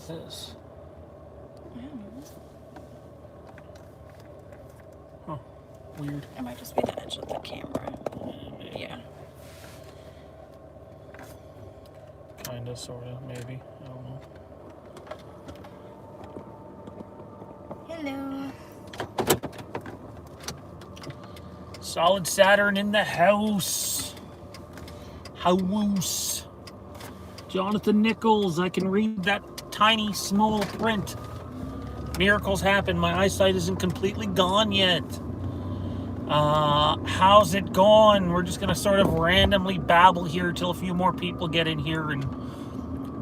this? I don't know. Huh. Weird. It might just be the edge of the camera. Yeah. Kinda, sorta, maybe. I don't know. Hello. Solid Saturn in the house. House. Jonathan Nichols, I can read that tiny, small print. Miracles happen. My eyesight isn't completely gone yet. How's it going? We're just going to sort of randomly babble here till a few more people get in here and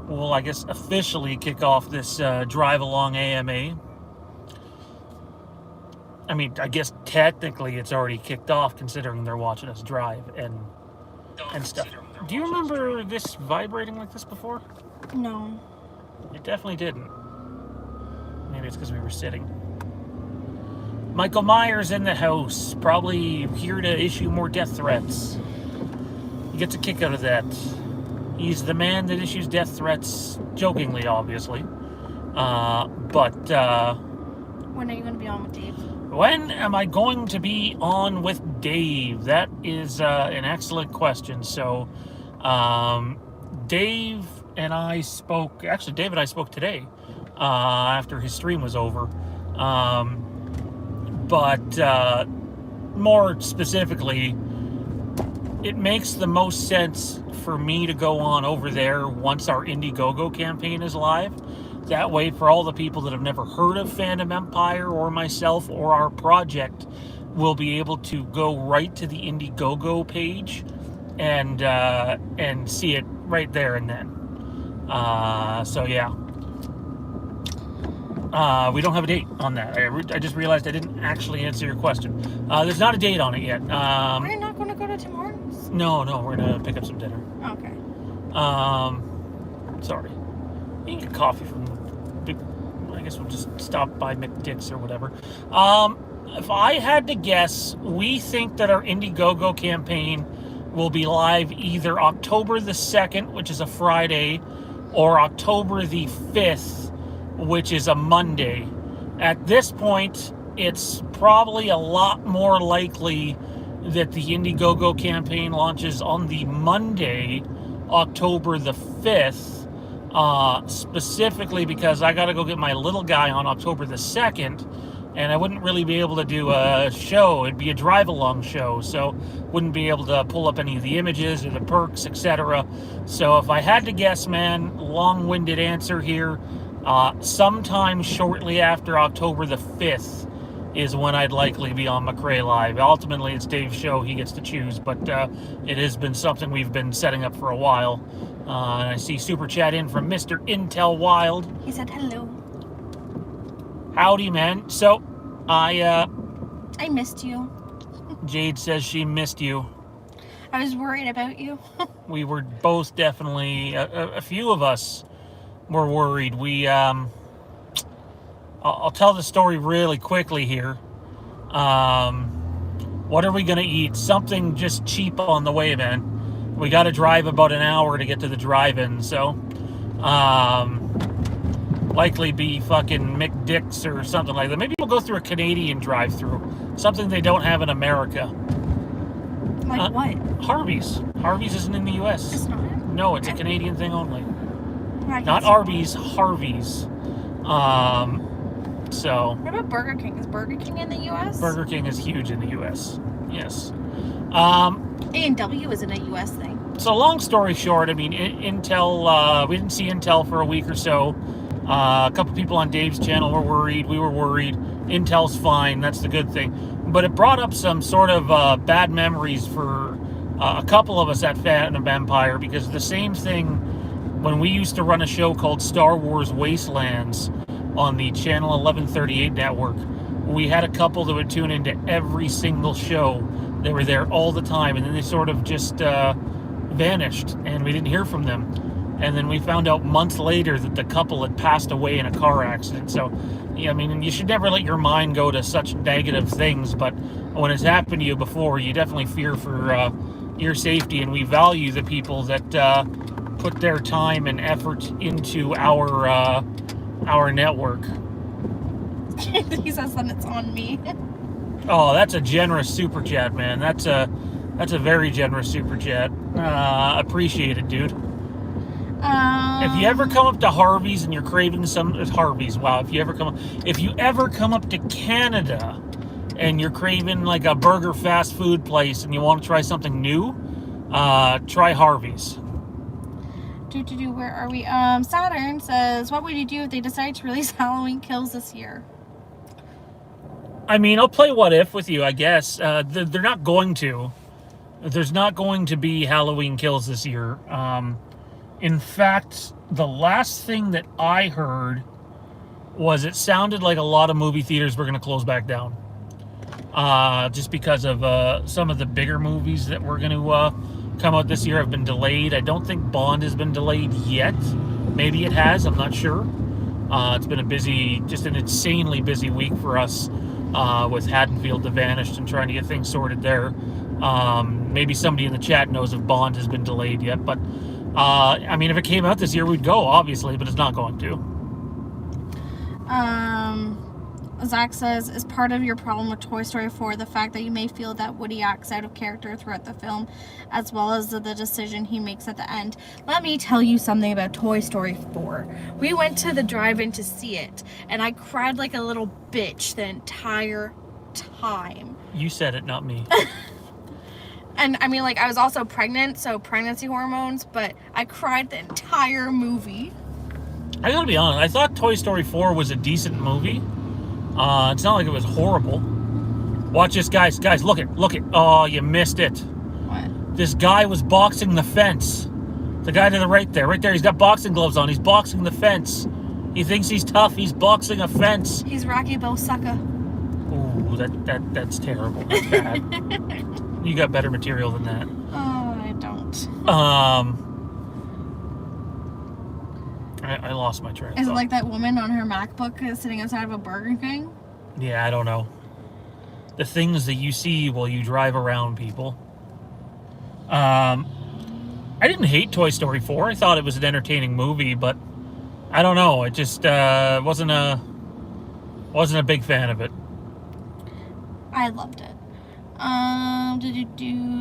we'll, I guess, officially kick off this drive-along AMA. I mean, I guess technically it's already kicked off considering they're watching us drive and stuff. Do you remember this vibrating like this before? No. It definitely didn't. Maybe it's because we were sitting. Michael Myers in the house, probably here to issue more death threats. He gets a kick out of that. He's the man that issues death threats, jokingly, obviously. But When are you going to be on with Dave? when am I going to be on with Dave? That is an excellent question. So, Dave and I spoke, actually Dave and I spoke today, after his stream was over. But more specifically, it makes the most sense for me to go on over there once our Indiegogo campaign is live. That way, for all the people that have never heard of Fandom Empire or myself or our project, will be able to go right to the Indiegogo page and see it right there and then. So yeah. We don't have a date on that. I just realized I didn't actually answer your question. There's not a date on it yet. We're not going to go to Tim Hortons? No, we're going to pick up some dinner. Okay. Sorry. You can get coffee from I guess we'll just stop by McDick's or whatever. If I had to guess, we think that our Indiegogo campaign will be live either October the 2nd, which is a Friday, or October the 5th, which is a Monday. At this point, it's probably a lot more likely that the Indiegogo campaign launches on the Monday, October the 5th, specifically because I got to go get my little guy on October the 2nd, and I wouldn't really be able to do a show. It'd be a drive-along show, so wouldn't be able to pull up any of the images or the perks, etc. So if I had to guess, man, long-winded answer here, sometime shortly after October the 5th is when I'd likely be on McRae Live. Ultimately, it's Dave's show. He gets to choose, but it has been something we've been setting up for a while. And I see Super Chat in from Mr. Intel Wild. He said hello. Howdy, man. So, I missed you. Jade says she missed you. I was worried about you. We were both definitely, a few of us were worried. I'll tell the story really quickly here. What are we going to eat? Something just cheap on the way, man. We got to drive about an hour to get to the drive-in, so likely be fucking McDick's or something like that. Maybe we'll go through a Canadian drive-through, something they don't have in America. Like what? Harvey's. Harvey's isn't in the U.S. It's not? No, it's a Canadian thing only. Yeah, Not Arby's, Harvey's. So. What about Burger King? Is Burger King in the U.S.? Burger King is huge in the U.S. Yes. A&W isn't a U.S. thing. So long story short, I mean, Intel, we didn't see Intel for a week or so. A couple people on Dave's channel were worried. We were worried. Intel's fine. That's the good thing. But it brought up some sort of bad memories for a couple of us at Fandom Empire, because the same thing when we used to run a show called Star Wars Wastelands on the Channel 1138 network. We had a couple that would tune into every single show. They were there all the time, and then they sort of just vanished, and we didn't hear from them. And then we found out months later that the couple had passed away in a car accident. So, yeah, I mean, you should never let your mind go to such negative things, but when it's happened to you before, you definitely fear for your safety, and we value the people that put their time and effort into our our network. He says that it's on me. Oh, that's a generous super chat, man. That's a very generous super chat. Appreciate it, dude. If you ever come up to Harvey's and you're craving some Harvey's, wow. If you ever come up to Canada and you're craving like a burger fast food place and you want to try something new, try Harvey's. Where are we? Saturn says, what would you do if they decide to release Halloween Kills this year? I mean, I'll play what if with you, I guess. They're not going to. There's not going to be Halloween Kills this year. In fact, the last thing that I heard was it sounded like a lot of movie theaters were going to close back down. Just because of some of the bigger movies that were going to come out this year have been delayed. I don't think Bond has been delayed yet. Maybe it has. I'm not sure. It's been an insanely busy week for us with Haddonfield the Vanished and trying to get things sorted there. Maybe somebody in the chat knows if Bond has been delayed yet, but I mean, if it came out this year, we'd go, obviously, but it's not going to. Zach says, is part of your problem with Toy Story 4 the fact that you may feel that Woody acts out of character throughout the film, as well as the decision he makes at the end? Let me tell you something about Toy Story 4. We went to the drive-in to see it, and I cried like a little bitch the entire time. You said it, not me. And I mean, like, I was also pregnant, so pregnancy hormones, but I cried the entire movie. I gotta be honest, I thought Toy Story 4 was a decent movie. It's not like it was horrible. Watch this, guys. Guys, look it. Oh, you missed it. What? This guy was boxing the fence. The guy to the right there. He's got boxing gloves on. He's boxing the fence. He thinks he's tough. He's boxing a fence. He's Rocky Balboa. Ooh, that's terrible. That's bad. You got better material than that. Oh, I don't. I lost my train of Is it thought. like that woman on her MacBook sitting outside of a Burger King? Yeah, I don't know. The things that you see while you drive around, people. I didn't hate Toy Story 4. I thought it was an entertaining movie, but I don't know. It just wasn't a big fan of it. I loved it.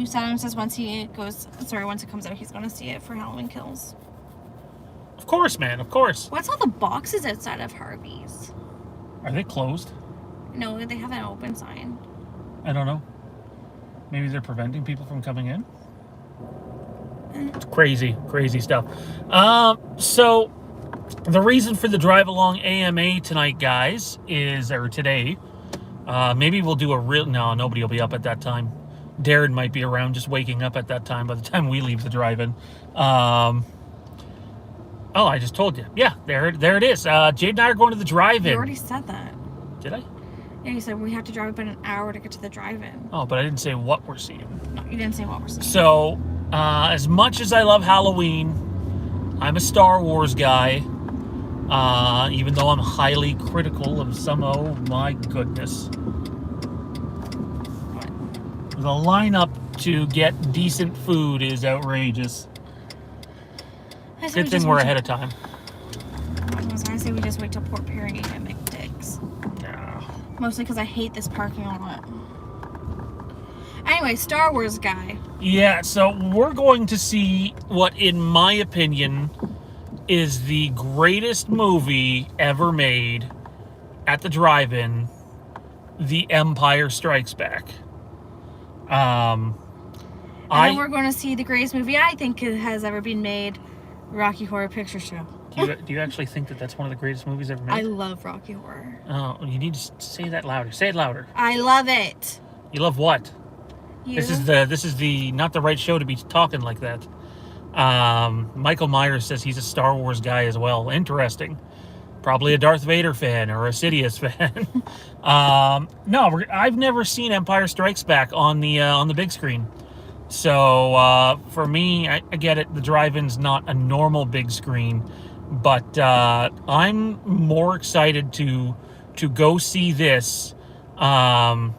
Saturn says once it comes out, he's gonna see it for Halloween Kills. Of course, man. Of course. What's all the boxes outside of Harvey's? Are they closed? No, they have an open sign. I don't know. Maybe they're preventing people from coming in? It's crazy stuff. So the reason for the drive along AMA tonight, guys, today. Maybe we'll do no, nobody will be up at that time. Darren might be around just waking up at that time by the time we leave the drive-in. Oh, I just told you. Yeah, there it is. Jade and I are going to the drive-in. You already said that. Did I? Yeah, you said we have to drive about an hour to get to the drive-in. Oh, but I didn't say what we're seeing. No, you didn't say what we're seeing. So, as much as I love Halloween, I'm a Star Wars guy. Even though I'm highly critical of some, oh my goodness. The lineup to get decent food is outrageous. Good thing we're ahead of time. I was going to say we just wait till Port Perry and get McDicks. Yeah. Mostly because I hate this parking lot. Anyway, Star Wars guy. Yeah, so we're going to see what, in my opinion, is the greatest movie ever made at the drive-in, The Empire Strikes Back. And then we're going to see the greatest movie I think has ever been made, Rocky Horror Picture Show. Do you actually think that that's one of the greatest movies ever made? I love Rocky Horror. Oh, you need to say that louder. Say it louder. I love it. You love what? You? This is the not the right show to be talking like that. Michael Myers says he's a Star Wars guy as well. Interesting. Probably a Darth Vader fan or a Sidious fan. No, I've never seen Empire Strikes Back on the big screen. So for me, I get it. The drive-in's not a normal big screen, but I'm more excited to go see this than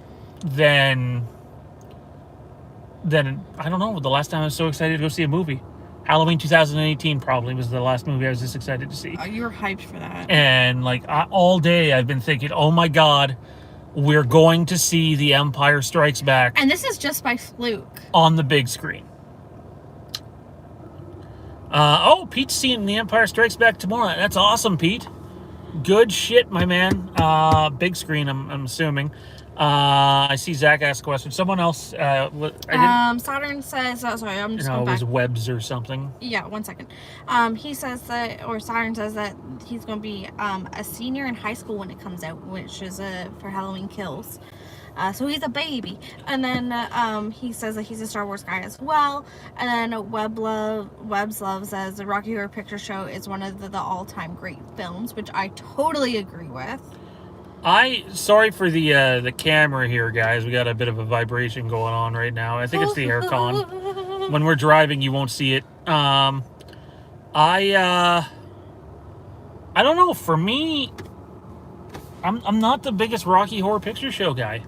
I don't know. The last time I was so excited to go see a movie. Halloween 2018 probably was the last movie I was this excited to see. Oh, you were hyped for that. And like all day I've been thinking, oh my God, we're going to see The Empire Strikes Back. And this is just by fluke. On the big screen. Pete's seeing The Empire Strikes Back tomorrow. That's awesome, Pete. Good shit, my man. Big screen, I'm assuming. I see Zach ask a question. Someone else. Saturn says. Oh, sorry, I'm just going back. It was Webs or something. Yeah, 1 second. He says that, or Saturn says that he's going to be a senior in high school when it comes out, which is for Halloween Kills. So he's a baby. And then he says that he's a Star Wars guy as well. And then Webbs Love says the Rocky Horror Picture Show is one of the all-time great films, which I totally agree with. Sorry for the camera here, guys. We got a bit of a vibration going on right now. I think it's the aircon. When we're driving, you won't see it. I don't know. For me, I'm not the biggest Rocky Horror Picture Show guy.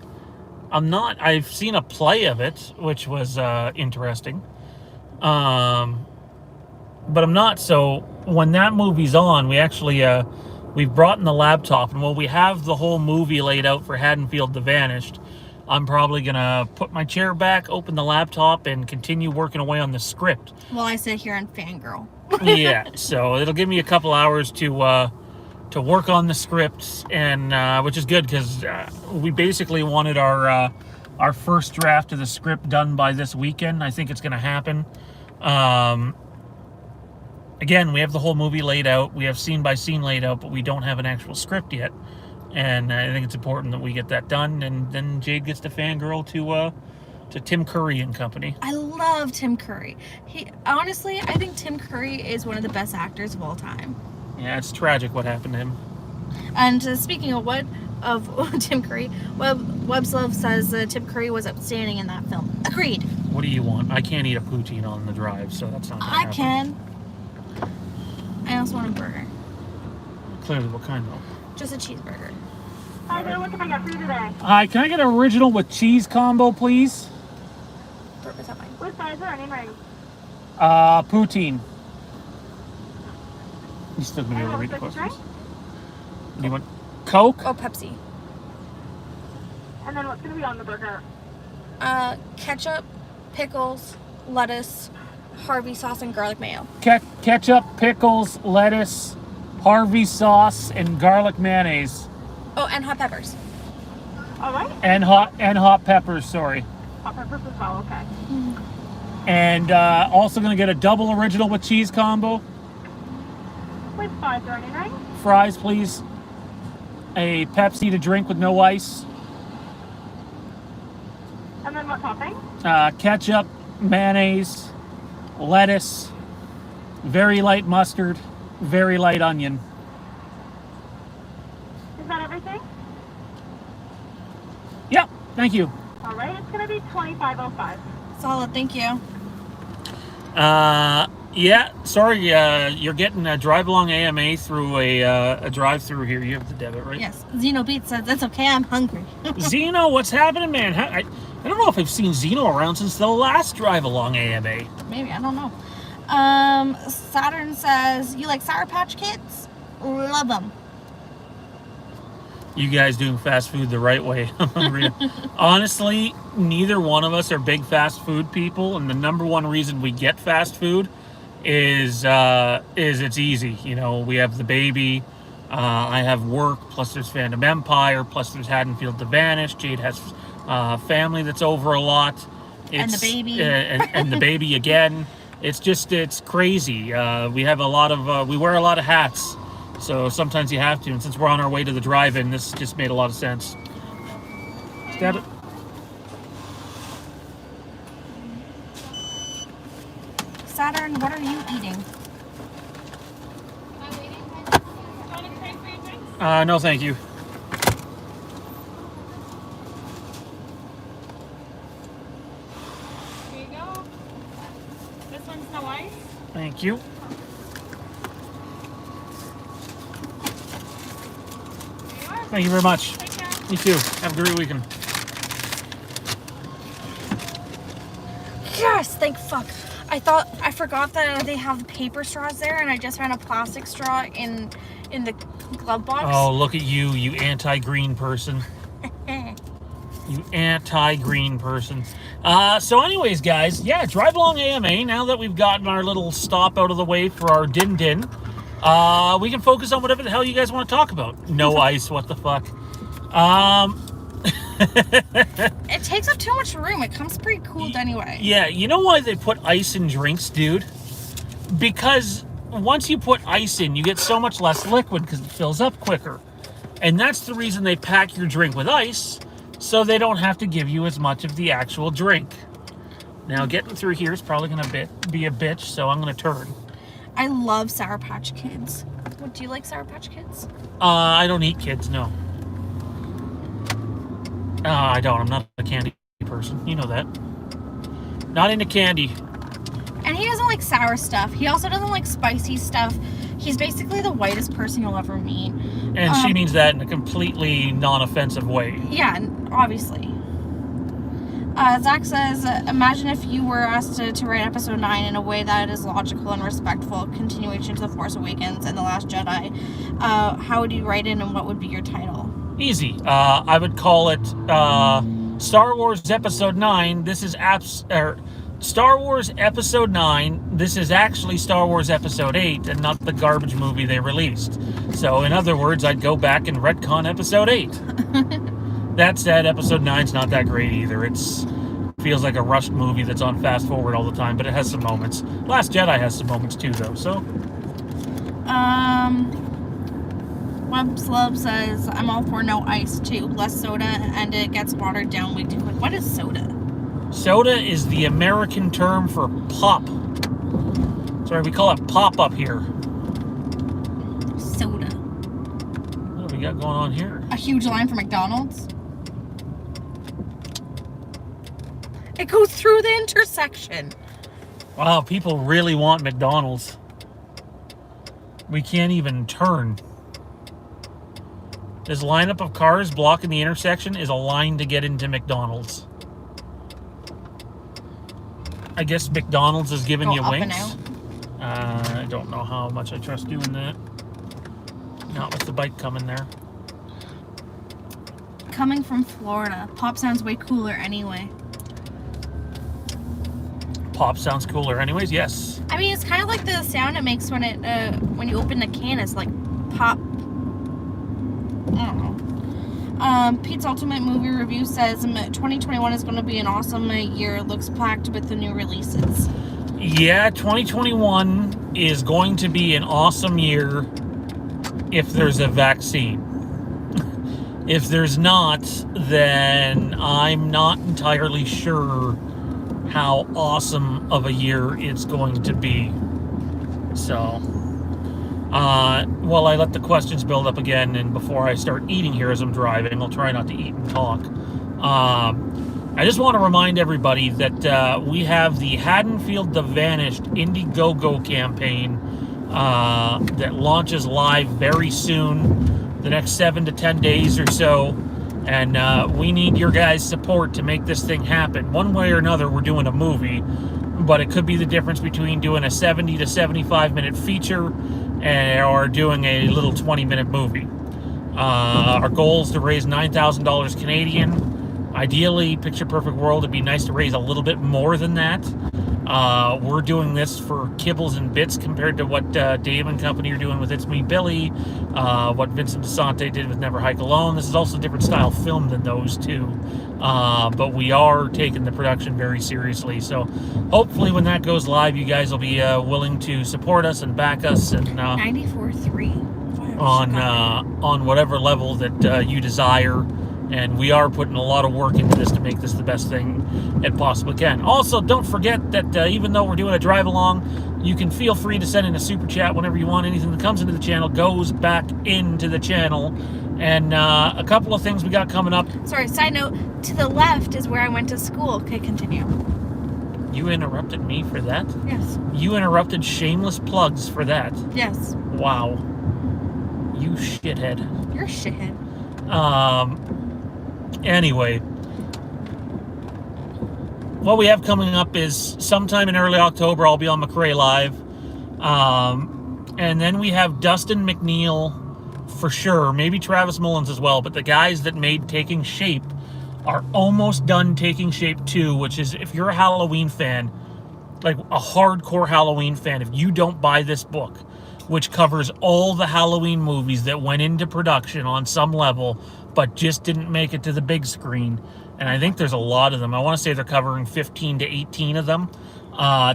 I'm not. I've seen a play of it, which was interesting. But I'm not. So when that movie's on, we actually we've brought in the laptop, and while we have the whole movie laid out for Haddonfield the Vanished, I'm probably gonna put my chair back, open the laptop, and continue working away on the script. While I sit here and fangirl. Yeah. So it'll give me a couple hours to work on the script, and which is good because we basically wanted our first draft of the script done by this weekend. I think it's going to happen. Again, we have the whole movie laid out. We have scene by scene laid out, but we don't have an actual script yet. And I think it's important that we get that done. And then Jade gets to fangirl to Tim Curry and company. I love Tim Curry. Honestly, I think Tim Curry is one of the best actors of all time. Yeah, it's tragic what happened to him. And speaking of Tim Curry, Webbs Love says Tim Curry was outstanding in that film. Agreed. What do you want? I can't eat a poutine on the drive, so that's not gonna happen. I can. I also want a burger. Clearly, what kind though? Just a cheeseburger. Hi there, what can I get for you today? Hi, can I get an original with cheese combo, please? What size are onion rings? Poutine. You still gonna be able to read the questions? Do you want Coke? Oh, Pepsi. And then what's gonna be on the burger? Ketchup, pickles, lettuce, Harvey sauce, and garlic mayo. Ketchup, pickles, lettuce, Harvey sauce, and garlic mayonnaise. Oh, and hot peppers. All right. And hot peppers. Sorry. Hot peppers as well. Okay. And also gonna get a double original with cheese combo. With fries or onion rings? Fries, please. A Pepsi to drink with no ice. And then what topping? Ketchup, mayonnaise, lettuce, very light mustard, very light onion. Is that everything? Yep, thank you. All right, it's gonna be $25.05. Solid, thank you. Yeah, sorry, you're getting a drive-along AMA through a drive-through here. You have the debit, right? Yes. Zeno Beat says, that's okay, I'm hungry. Zeno, what's happening, man? I don't know if I've seen Zeno around since the last drive-along AMA. Maybe, I don't know. Saturn says, you like Sour Patch Kids? Love them. You guys doing fast food the right way. I'm hungry. Honestly, neither one of us are big fast food people, and the number one reason we get fast food is it's easy. You know, we have the baby, I have work, plus there's Fandom Empire, plus there's Haddonfield the Vanished. Jade has family that's over a lot. And the baby. and the baby again. It's crazy. We have a lot of we wear a lot of hats. So sometimes you have to, and since we're on our way to the drive-in, this just made a lot of sense. Stab it. Saturn, what are you eating? No, thank you. Here you go. This one's no ice. Thank you. Thank you very much. Take care. You too. Have a great weekend. Yes, thank fuck. I forgot that they have paper straws there, and I just found a plastic straw in the glove box. Oh, look at you, you anti-green person. You anti-green person. So anyways, guys, yeah, Drive Along AMA, now that we've gotten our little stop out of the way for our din-din, we can focus on whatever the hell you guys want to talk about. No ice, what the fuck. It takes up too much room. It comes pre-cooled anyway. Yeah, you know why they put ice in drinks, dude? Because once you put ice in, you get so much less liquid because it fills up quicker. And that's the reason they pack your drink with ice, so they don't have to give you as much of the actual drink. Now, getting through here is probably going to be a bitch, so I'm going to turn. I love Sour Patch Kids. Do you like Sour Patch Kids? I don't eat kids, no. I don't. I'm not a candy person. You know that. Not into candy. And he doesn't like sour stuff. He also doesn't like spicy stuff. He's basically the whitest person you'll ever meet. And she means that in a completely non-offensive way. Yeah, obviously. Zach says, imagine if you were asked to write episode 9 in a way that is logical and respectful, continuation to The Force Awakens and The Last Jedi. How would you write it, and what would be your title? Easy. I would call it Star Wars Episode 9. This is Star Wars Episode 9. This is actually Star Wars Episode 8 and not the garbage movie they released. So, in other words, I'd go back and retcon Episode 8. That said, Episode 9's not that great either. It feels like a rushed movie that's on fast forward all the time, but it has some moments. Last Jedi has some moments too, though, so. Webslub says, I'm all for no ice too. Less soda, and it gets watered down way too quick. What is soda? Soda is the American term for pop. Sorry, we call it pop up here. Soda. What do we got going on here? A huge line for McDonald's. It goes through the intersection. Wow, people really want McDonald's. We can't even turn. This lineup of cars blocking the intersection is a line to get into McDonald's. I guess McDonald's is giving you winks. I don't know how much I trust doing that. Not with the bike coming there. Coming from Florida, pop sounds way cooler anyway. Pop sounds cooler anyways, yes. I mean, it's kind of like the sound it makes when you open the can. It's like pop. I don't know. Pete's Ultimate Movie Review says 2021 is going to be an awesome year. It looks packed with the new releases. Yeah, 2021 is going to be an awesome year if there's a vaccine. If there's not, then I'm not entirely sure how awesome of a year it's going to be. So, while I let the questions build up again, and before I start eating here as I'm driving, I'll try not to eat and talk. I just want to remind everybody that we have the Haddonfield the Vanished Indiegogo campaign that launches live very soon, the next 7 to 10 days or so. And we need your guys' support to make this thing happen. One way or another, we're doing a movie, but it could be the difference between doing a 70 to 75 minute feature or doing a little 20-minute movie. Our goal is to raise $9,000 Canadian. Ideally, picture perfect world, it'd be nice to raise a little bit more than that. We're doing this for kibbles and bits compared to what Dave and company are doing with It's Me Billy, what Vincent DeSante did with Never Hike Alone. This is also a different style film than those two, but we are taking the production very seriously. So hopefully when that goes live, you guys will be willing to support us and back us and 94.3 on whatever level that you desire. And we are putting a lot of work into this to make this the best thing it possibly can. Also, don't forget that even though we're doing a drive along, you can feel free to send in a super chat whenever you want. Anything that comes into the channel goes back into the channel. And a couple of things we got coming up. Sorry, side note, to the left is where I went to school. Okay, continue. You interrupted me for that? Yes. You interrupted shameless plugs for that? Yes. Wow. You shithead. You're a shithead. Anyway, what we have coming up is sometime in early October, I'll be on McRae Live. And then we have Dustin McNeil for sure, maybe Travis Mullins as well, but the guys that made Taking Shape are almost done Taking Shape 2, which is, if you're a Halloween fan, like a hardcore Halloween fan, if you don't buy this book, which covers all the Halloween movies that went into production on some level, but just didn't make it to the big screen, and I think there's a lot of them. I want to say they're covering 15 to 18 of them.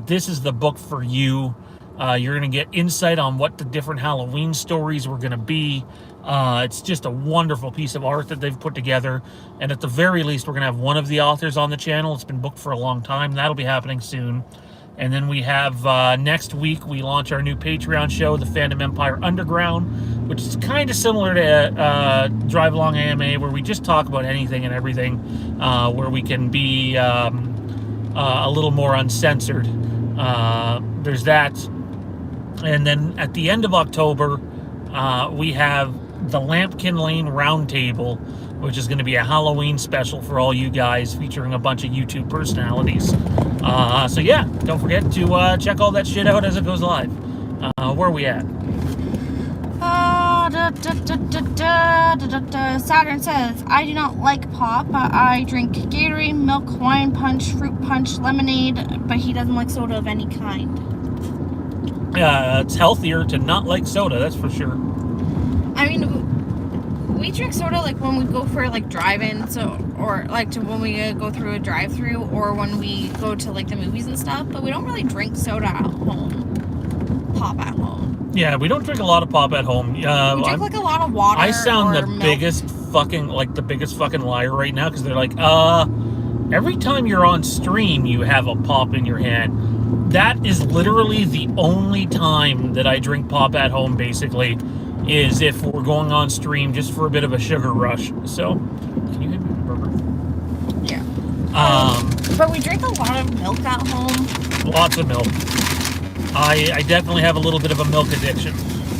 This is the book for you. You're going to get insight on what the different Halloween stories were going to be. It's just a wonderful piece of art that they've put together. And at the very least, we're going to have one of the authors on the channel. It's been booked for a long time. That'll be happening soon. And then we have next week, we launch our new Patreon show, the Fandom Empire Underground, which is kind of similar to Drive Along AMA, where we just talk about anything and everything, where we can be a little more uncensored. There's that. And then at the end of October, we have the Lampkin Lane Roundtable, which is going to be a Halloween special for all you guys, featuring a bunch of YouTube personalities. So yeah, don't forget to check all that shit out as it goes live. Where are we at? Saturn says, I do not like pop. I drink Gatorade, milk, wine punch, fruit punch, lemonade, but he doesn't like soda of any kind. It's healthier to not like soda, that's for sure. I mean, we drink soda like when we go for like drive-ins, or like to when we go through a drive-through, or when we go to like the movies and stuff, but we don't really drink soda at home. Pop at home. Yeah, we don't drink a lot of pop at home. We drink like a lot of water. I sound the milk. biggest fucking liar right now, because they're like, every time you're on stream, you have a pop in your hand. That is literally the only time that I drink pop at home, basically, is if we're going on stream just for a bit of a sugar rush. So, can you hit me with a burger? Yeah. But we drink a lot of milk at home. Lots of milk. I definitely have a little bit of a milk addiction.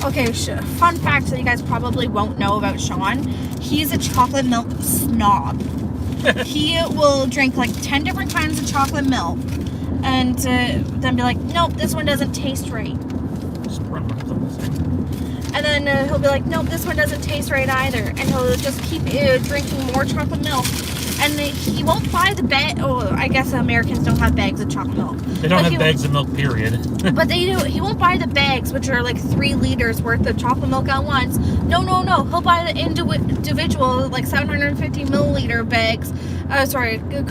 Okay, fun fact that you guys probably won't know about Sean. He's a chocolate milk snob. He will drink like 10 different kinds of chocolate milk and then be like, nope, this one doesn't taste right. Just run my thumbs in. And then he'll be like, nope, this one doesn't taste right either. And he'll just keep drinking more chocolate milk. And he won't buy the bag. Oh, I guess Americans don't have bags of chocolate milk. They don't have bags of milk, period. But they do. He won't buy the bags, which are like 3 liters worth of chocolate milk at once. No. He'll buy the individual, like 750 milliliter bags.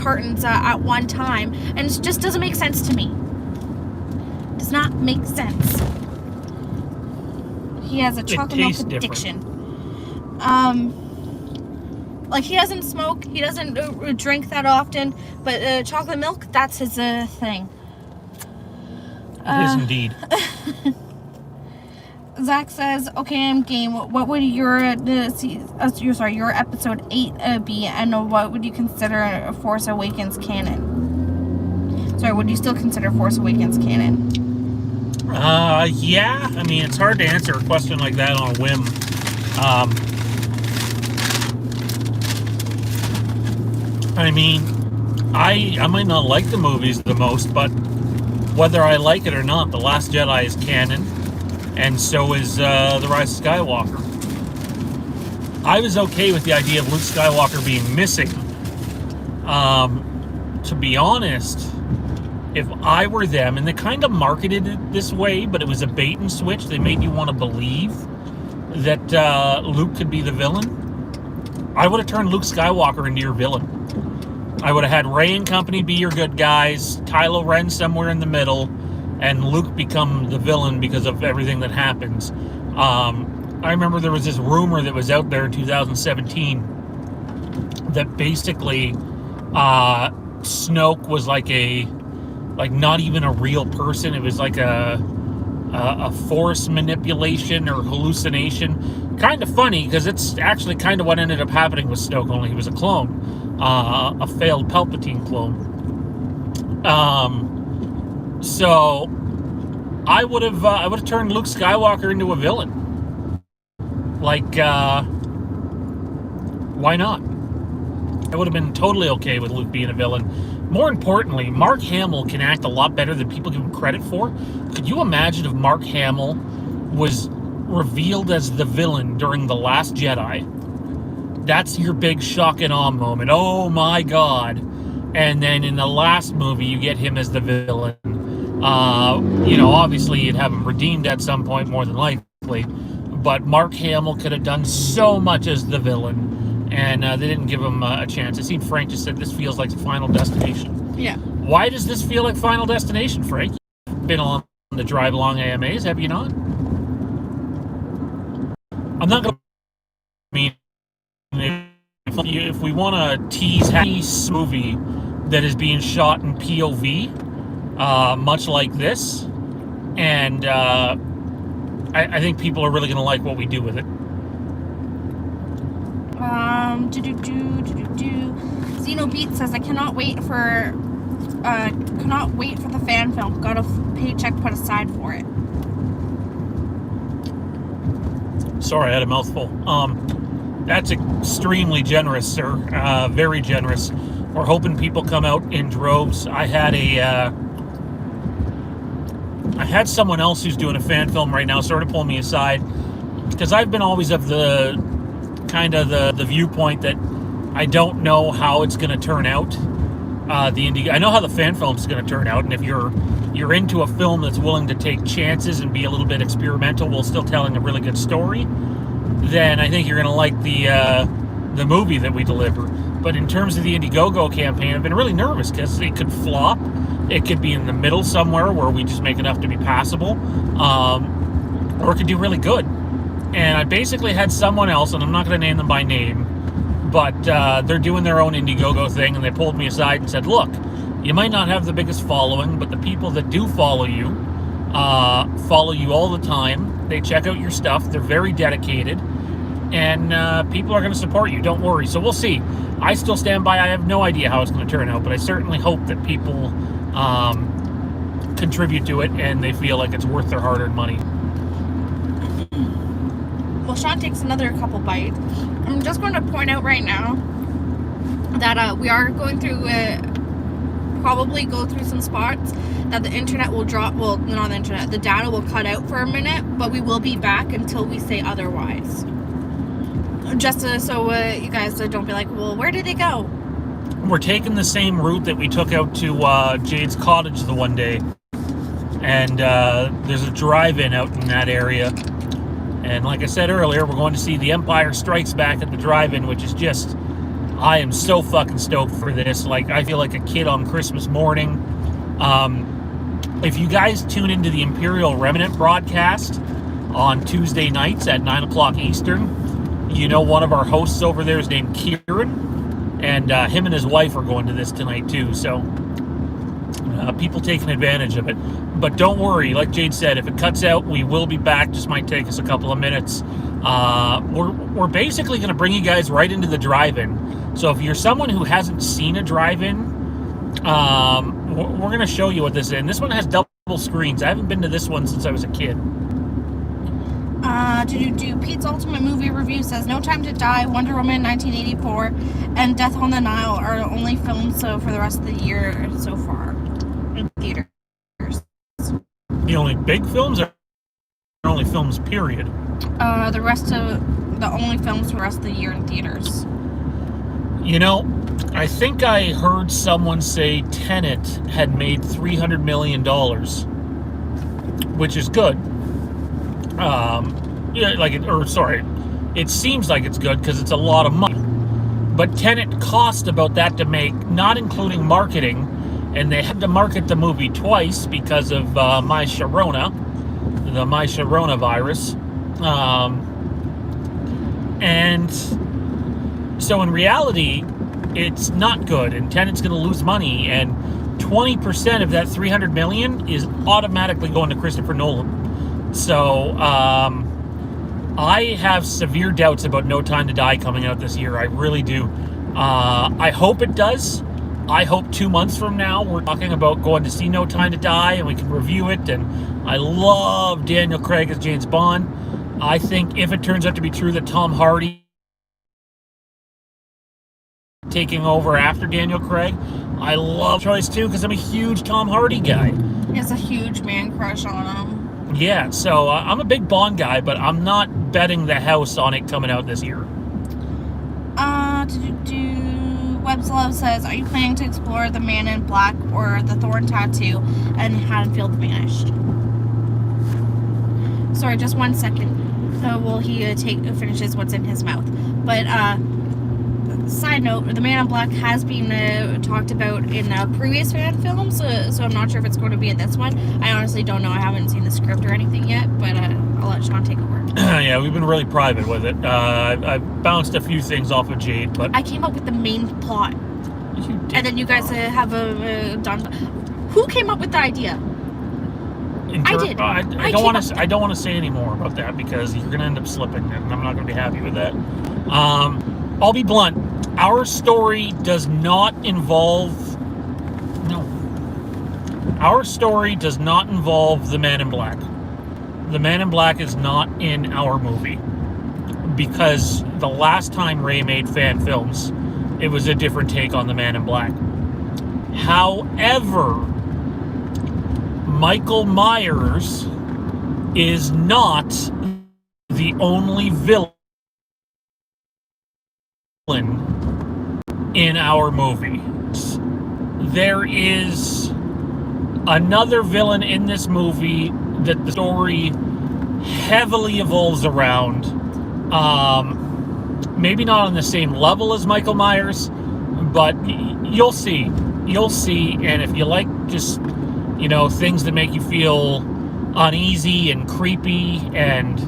Cartons at one time. And it just doesn't make sense to me. Does not make sense. He has a chocolate milk addiction. Like, he doesn't smoke, he doesn't drink that often, but chocolate milk, that's his thing. It is indeed. Zach says, okay, I'm game. What would your episode 8 be, and what would you consider Force Awakens canon? Sorry, would you still consider Force Awakens canon? Yeah. I mean, it's hard to answer a question like that on a whim. I mean, I might not like the movies the most, but whether I like it or not, The Last Jedi is canon, and so is The Rise of Skywalker. I was okay with the idea of Luke Skywalker being missing. To be honest, if I were them, and they kind of marketed it this way, but it was a bait and switch, they made you want to believe that Luke could be the villain, I would have turned Luke Skywalker into your villain. I would have had Rey and company be your good guys, Kylo Ren somewhere in the middle, and Luke become the villain because of everything that happens. I remember there was this rumor that was out there in 2017 that basically Snoke was like not even a real person. It was like a force manipulation or hallucination. Kind of funny, because it's actually kind of what ended up happening with Snoke, only he was a clone. A failed Palpatine clone. So I would have turned Luke Skywalker into a villain. Like, why not? I would have been totally okay with Luke being a villain. more importantly, Mark Hamill can act a lot better than people give him credit for. Could you imagine if Mark Hamill was revealed as the villain during The Last Jedi? That's your big shock and awe moment. Oh my God. And then in the last movie, you get him as the villain. Obviously you'd have him redeemed at some point, more than likely. But Mark Hamill could have done so much as the villain, and they didn't give him a chance. I seen Frank just said this feels like Final Destination. Yeah. Why does this feel like Final Destination, Frank? You've been on the Drive Along AMAs, have you not? I'm not going to mean if we want to tease this movie that is being shot in POV, much like this, and I think people are really going to like what we do with it. Zeno Beat says, I cannot wait for the fan film. Got a paycheck put aside for it. Sorry, I had a mouthful. That's extremely generous, sir. Very generous. We're hoping people come out in droves. I had someone else who's doing a fan film right now sort of pull me aside, because I've been always of the kind of the viewpoint that I don't know how it's going to turn out. I know how the fan film is going to turn out, and if you're into a film that's willing to take chances and be a little bit experimental while still telling a really good story, then I think you're going to like the movie that we deliver. But in terms of the Indiegogo campaign, I've been really nervous because it could flop. It could be in the middle somewhere where we just make enough to be passable, or it could do really good. And I basically had someone else, and I'm not going to name them by name, but they're doing their own Indiegogo thing, and they pulled me aside and said, look, you might not have the biggest following, but the people that do follow you all the time. They check out your stuff. They're very dedicated, and people are going to support you. Don't worry. So we'll see. I still stand by. I have no idea how it's going to turn out, but I certainly hope that people contribute to it and they feel like it's worth their hard-earned money. Well, Sean takes another couple bites. I'm just going to point out right now that we are going through probably go through some spots that the internet will drop. Well, not the internet. The data will cut out for a minute, but we will be back until we say otherwise. Just so you guys don't be like, well, where did they go? We're taking the same route that we took out to Jade's cottage the one day. And there's a drive-in out in that area. And like I said earlier, we're going to see The Empire Strikes Back at the drive-in, which is just, I am so fucking stoked for this. Like, I feel like a kid on Christmas morning. If you guys tune into the Imperial Remnant broadcast on Tuesday nights at 9 o'clock Eastern, you know one of our hosts over there is named Kieran, and him and his wife are going to this tonight too, so people taking advantage of it. But don't worry, like Jade said, if it cuts out, we will be back. Just might take us a couple of minutes. We're basically going to bring you guys right into the drive-in. So if you're someone who hasn't seen a drive-in, we're going to show you what this is. And this one has double screens. I haven't been to this one since I was a kid. Pete's Ultimate Movie Review says No Time to Die, Wonder Woman 1984, and Death on the Nile are the only films for the rest of the year so far in theaters. The only big films or only films, period? The only films for the rest of the year in theaters. You know, I think I heard someone say Tenet had made $300 million, which is good. It seems like it's good because it's a lot of money. But Tenet cost about that to make, not including marketing, and they had to market the movie twice because of the My Sharona virus. And so in reality, it's not good, and Tenet's going to lose money, and 20% of that $300 million is automatically going to Christopher Nolan. So, I have severe doubts about No Time to Die coming out this year. I really do. I hope it does. I hope 2 months from now we're talking about going to see No Time to Die and we can review it. And I love Daniel Craig as James Bond. I think if it turns out to be true that Tom Hardy taking over after Daniel Craig. I love choice too because I'm a huge Tom Hardy guy. He has a huge man crush on him. Yeah, so I'm a big Bond guy, but I'm not betting the house on it coming out this year. Webb's Love says, are you planning to explore the Man in Black or the Thorn Tattoo and Haddonfield Vanished? Sorry, just 1 second. While he finishes what's in his mouth. But side note, the Man in Black has been talked about in previous fan films, so I'm not sure if it's going to be in this one. I honestly don't know. I haven't seen the script or anything yet, but I'll let Sean take over. Yeah, we've been really private with it. I bounced a few things off of Jade, but I came up with the main plot, and then you guys have done. Who came up with the idea? I did. I don't want to say any more about that because you're going to end up slipping, and I'm not going to be happy with that. I'll be blunt. Our story does not involve. No. Our story does not involve the Man in Black. The Man in Black is not in our movie because the last time Ray made fan films, it was a different take on the Man in Black. However, Michael Myers is not the only villain in our movie. There is another villain in this movie that the story heavily evolves around. Maybe not on the same level as Michael Myers, but you'll see. You'll see, and if you like just, things that make you feel uneasy and creepy and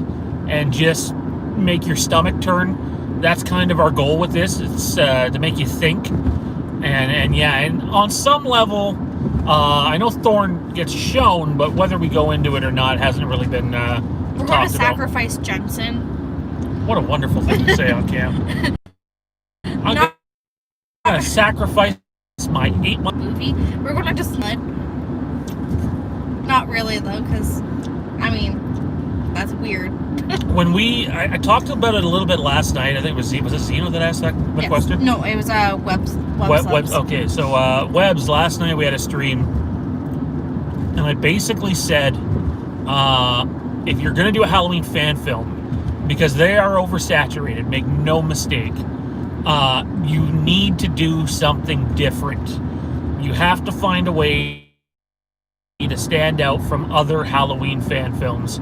just make your stomach turn, that's kind of our goal with this. It's to make you think. And on some level, I know Thorn gets shown, but whether we go into it or not hasn't really been We're going to sacrifice Jensen. What a wonderful thing to say on cam. I'm going to sacrifice my 8-month movie. We're going to just let. Not really, though, because, that's weird. When I talked about it a little bit last night. I think was it Zeno that asked that question? No, it was Webbs. Okay, so Webbs, last night we had a stream, and I basically said, if you're going to do a Halloween fan film, because they are oversaturated, make no mistake, you need to do something different. You have to find a way to stand out from other Halloween fan films.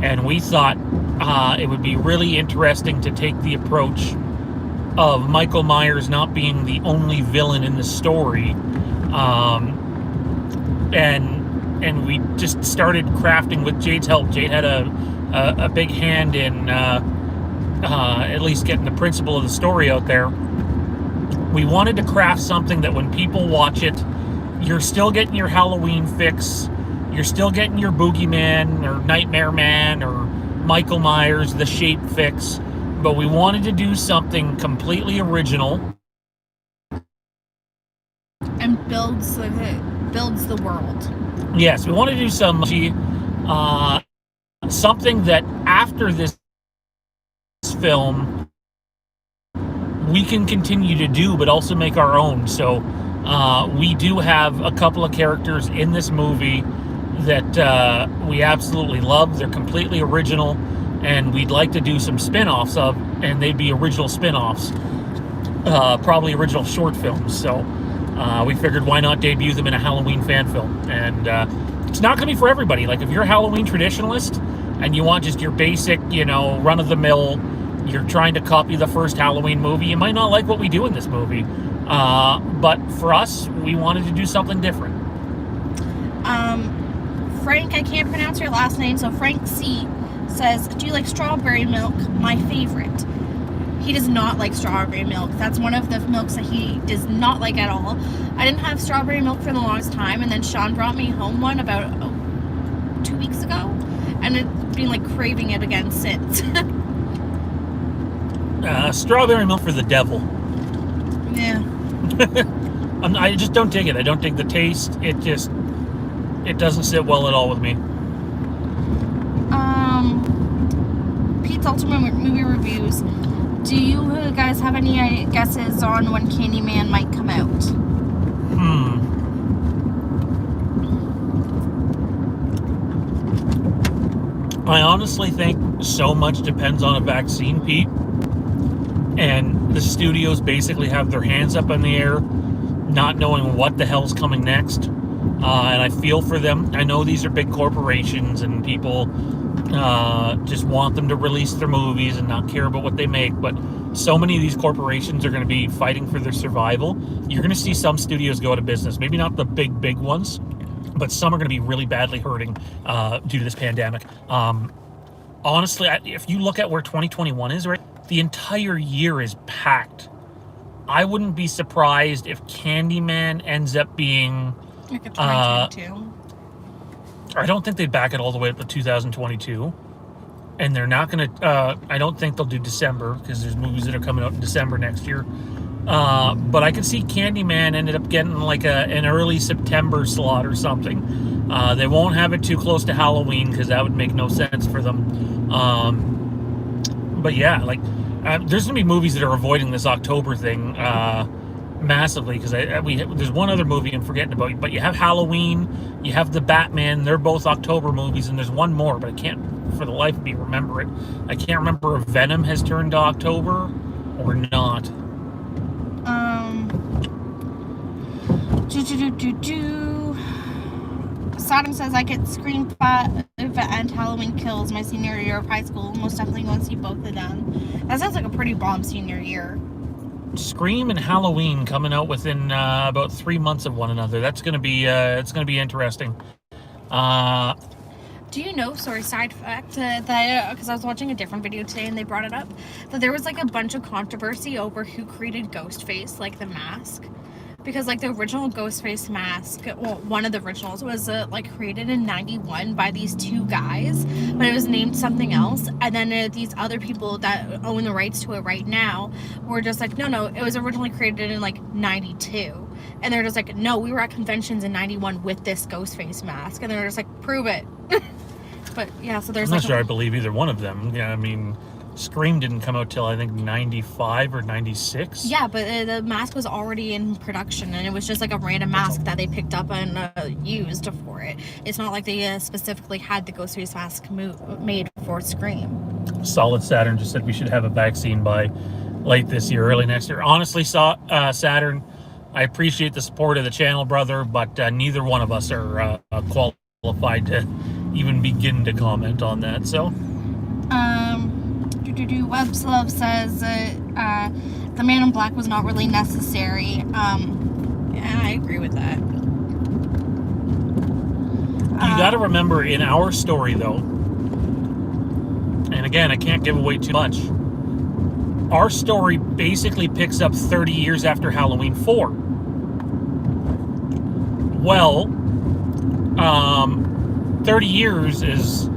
And we thought it would be really interesting to take the approach of Michael Myers not being the only villain in the story. And we just started crafting with Jade's help. Jade had a big hand in at least getting the principle of the story out there. We wanted to craft something that when people watch it, you're still getting your Halloween fix. You're still getting your Boogeyman or Nightmare Man or Michael Myers, the shape fix. But we wanted to do something completely original. And builds the world. Yes, we wanted to do something that after this film we can continue to do, but also make our own. So we do have a couple of characters in this movie that we absolutely love. They're completely original, and we'd like to do some spin-offs of, and they'd be original spin-offs, probably original short films. So we figured why not debut them in a Halloween fan film. And it's not going to be for everybody. Like, if you're a Halloween traditionalist and you want just your basic, run-of-the-mill, you're trying to copy the first Halloween movie, you might not like what we do in this movie. But for us, we wanted to do something different. Frank, I can't pronounce your last name, so Frank C. says, do you like strawberry milk? My favorite. He does not like strawberry milk. That's one of the milks that he does not like at all. I didn't have strawberry milk for the longest time, and then Sean brought me home one about 2 weeks ago, and it's been like craving it again since. Strawberry milk for the devil. Yeah. I just don't dig it. I don't dig the taste. It doesn't sit well at all with me. Pete's Ultimate Movie Reviews. Do you guys have any guesses on when Candyman might come out? I honestly think so much depends on a vaccine, Pete. And the studios basically have their hands up in the air, not knowing what the hell's coming next. And I feel for them. I know these are big corporations and people just want them to release their movies and not care about what they make. But so many of these corporations are going to be fighting for their survival. You're going to see some studios go out of business. Maybe not the big ones, but some are going to be really badly hurting due to this pandemic. Honestly, if you look at where 2021 is, right, the entire year is packed. I wouldn't be surprised if Candyman ends up being... Like a 2022. I don't think they'd back it all the way up to 2022. And they're not going to... I don't think they'll do December, because there's movies that are coming out in December next year. But I could see Candyman ended up getting like an early September slot or something. They won't have it too close to Halloween, because that would make no sense for them. But yeah, like there's gonna be movies that are avoiding this October thing massively, because there's one other movie I'm forgetting about. But you have Halloween, you have the Batman. They're both October movies, and there's one more, but I can't for the life of me remember it. I can't remember if Venom has turned to October or not. Saturn says I get Scream 5 and Halloween Kills my senior year of high school. Most definitely going to see both of them. That sounds like a pretty bomb senior year. Scream and Halloween coming out within about 3 months of one another. That's going to be it's going to be interesting. Do you know, sorry, side fact, that, because I was watching a different video today and they brought it up, that there was like a bunch of controversy over who created Ghostface, like the mask. Because like the original Ghostface mask, well, one of the originals was like created in 91 by these two guys, but it was named something else. And then these other people that own the rights to it right now were just like, no, it was originally created in like 92. And they're just like, no, we were at conventions in 91 with this Ghostface mask. And they're just like, prove it. But yeah, so there's I'm not sure I believe either one of them. Yeah, I mean, Scream didn't come out till I think 95 or 96. Yeah, but the mask was already in production, and it was just like a random mask that they picked up and used for it. It's not like they specifically had the Ghostface mask made for Scream. Solid Saturn just said we should have a vaccine by late this year, early next year. Honestly, Saturn, I appreciate the support of the channel, brother, but neither one of us are qualified to even begin to comment on that. So, Webslove says the Man in Black was not really necessary. And I agree with that. You got to remember, in our story, though, and again, I can't give away too much, our story basically picks up 30 years after Halloween 4. Well, 30 years is,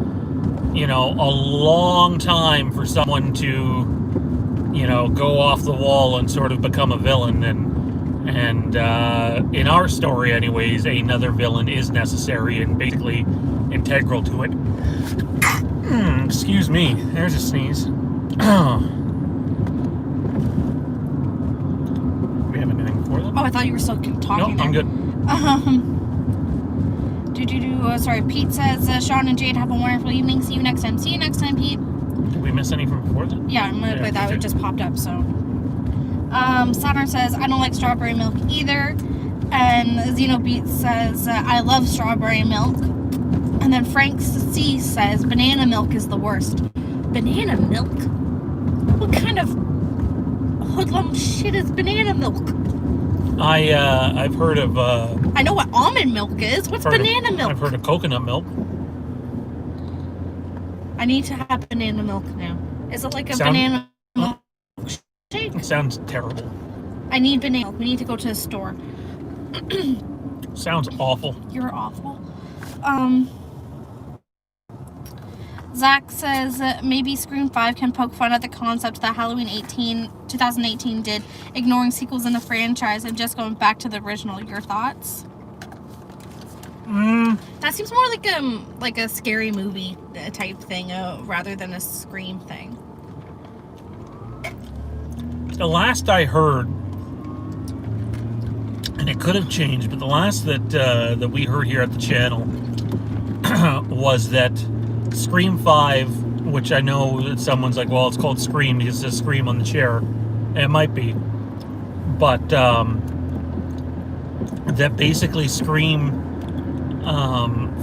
you know, a long time for someone to, you know, go off the wall and sort of become a villain. And in our story, anyways, another villain is necessary and basically integral to it. Excuse me. There's a sneeze. We have anything for them? Oh, I thought you were still talking. No, I'm good. Sorry, Pete says, Sean and Jade have a wonderful evening. See you next time. See you next time, Pete. Did we miss any from before then? Yeah, but that one just popped up, so. Saturn says, I don't like strawberry milk either. And Xenobeat says, I love strawberry milk. And then Frank C says, banana milk is the worst. Banana milk? What kind of hoodlum shit is banana milk? I've heard of... I know what almond milk is. What's banana milk? I've heard of coconut milk. I need to have banana milk now. Is it like a banana milk shake? It sounds terrible. I need banana milk. We need to go to the store. Sounds awful. You're awful. Zach says maybe Scream 5 can poke fun at the concept that Halloween 2018 did, ignoring sequels in the franchise and just going back to the original. Your thoughts? That seems more like a scary movie type thing rather than a Scream thing. the last I heard, and it could have changed, but the last that we heard here at the channel was that Scream 5, which I know that someone's like, well, it's called Scream because it says Scream on the chair. And it might be. But that basically Scream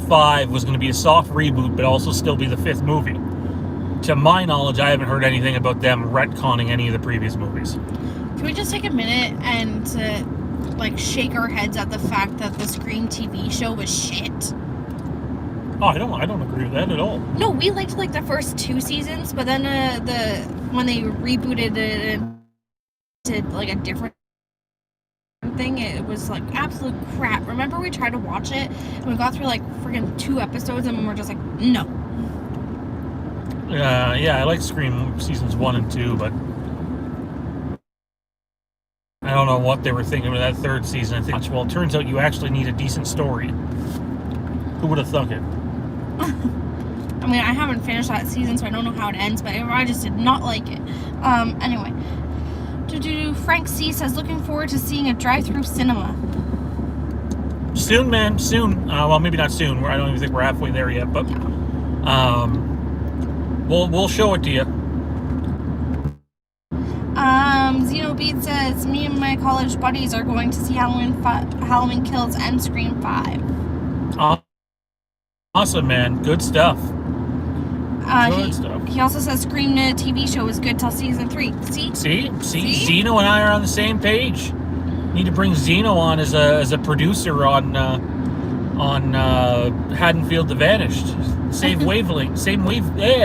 5 was going to be a soft reboot, but also still be the 5th movie. To my knowledge, I haven't heard anything about them retconning any of the previous movies. Can we just take a minute and shake our heads at the fact that the Scream TV show was shit? Oh, I don't agree with that at all. No, we liked the first 2 seasons, but then when they rebooted it and did a different thing, it was absolute crap. Remember we tried to watch it and we got through friggin' 2 episodes and we were just no. Yeah, I like Scream seasons 1 and 2, but I don't know what they were thinking with that 3rd season. I think, well, it turns out you actually need a decent story. Who would have thunk it? I mean, I haven't finished that season, so I don't know how it ends, but I just did not like it. Anyway. Frank C says, looking forward to seeing a drive-through cinema. Soon, man, soon. Well, maybe not soon. I don't even think we're halfway there yet, but we'll show it to you. Xenobeat says, me and my college buddies are going to see Halloween Kills and Scream 5. Awesome, man. Good stuff. He also says Scream TV show is good till season 3. See? Zeno and I are on the same page. Need to bring Zeno on as a producer on Haddonfield the Vanished. Same wavelength. Same wavelength.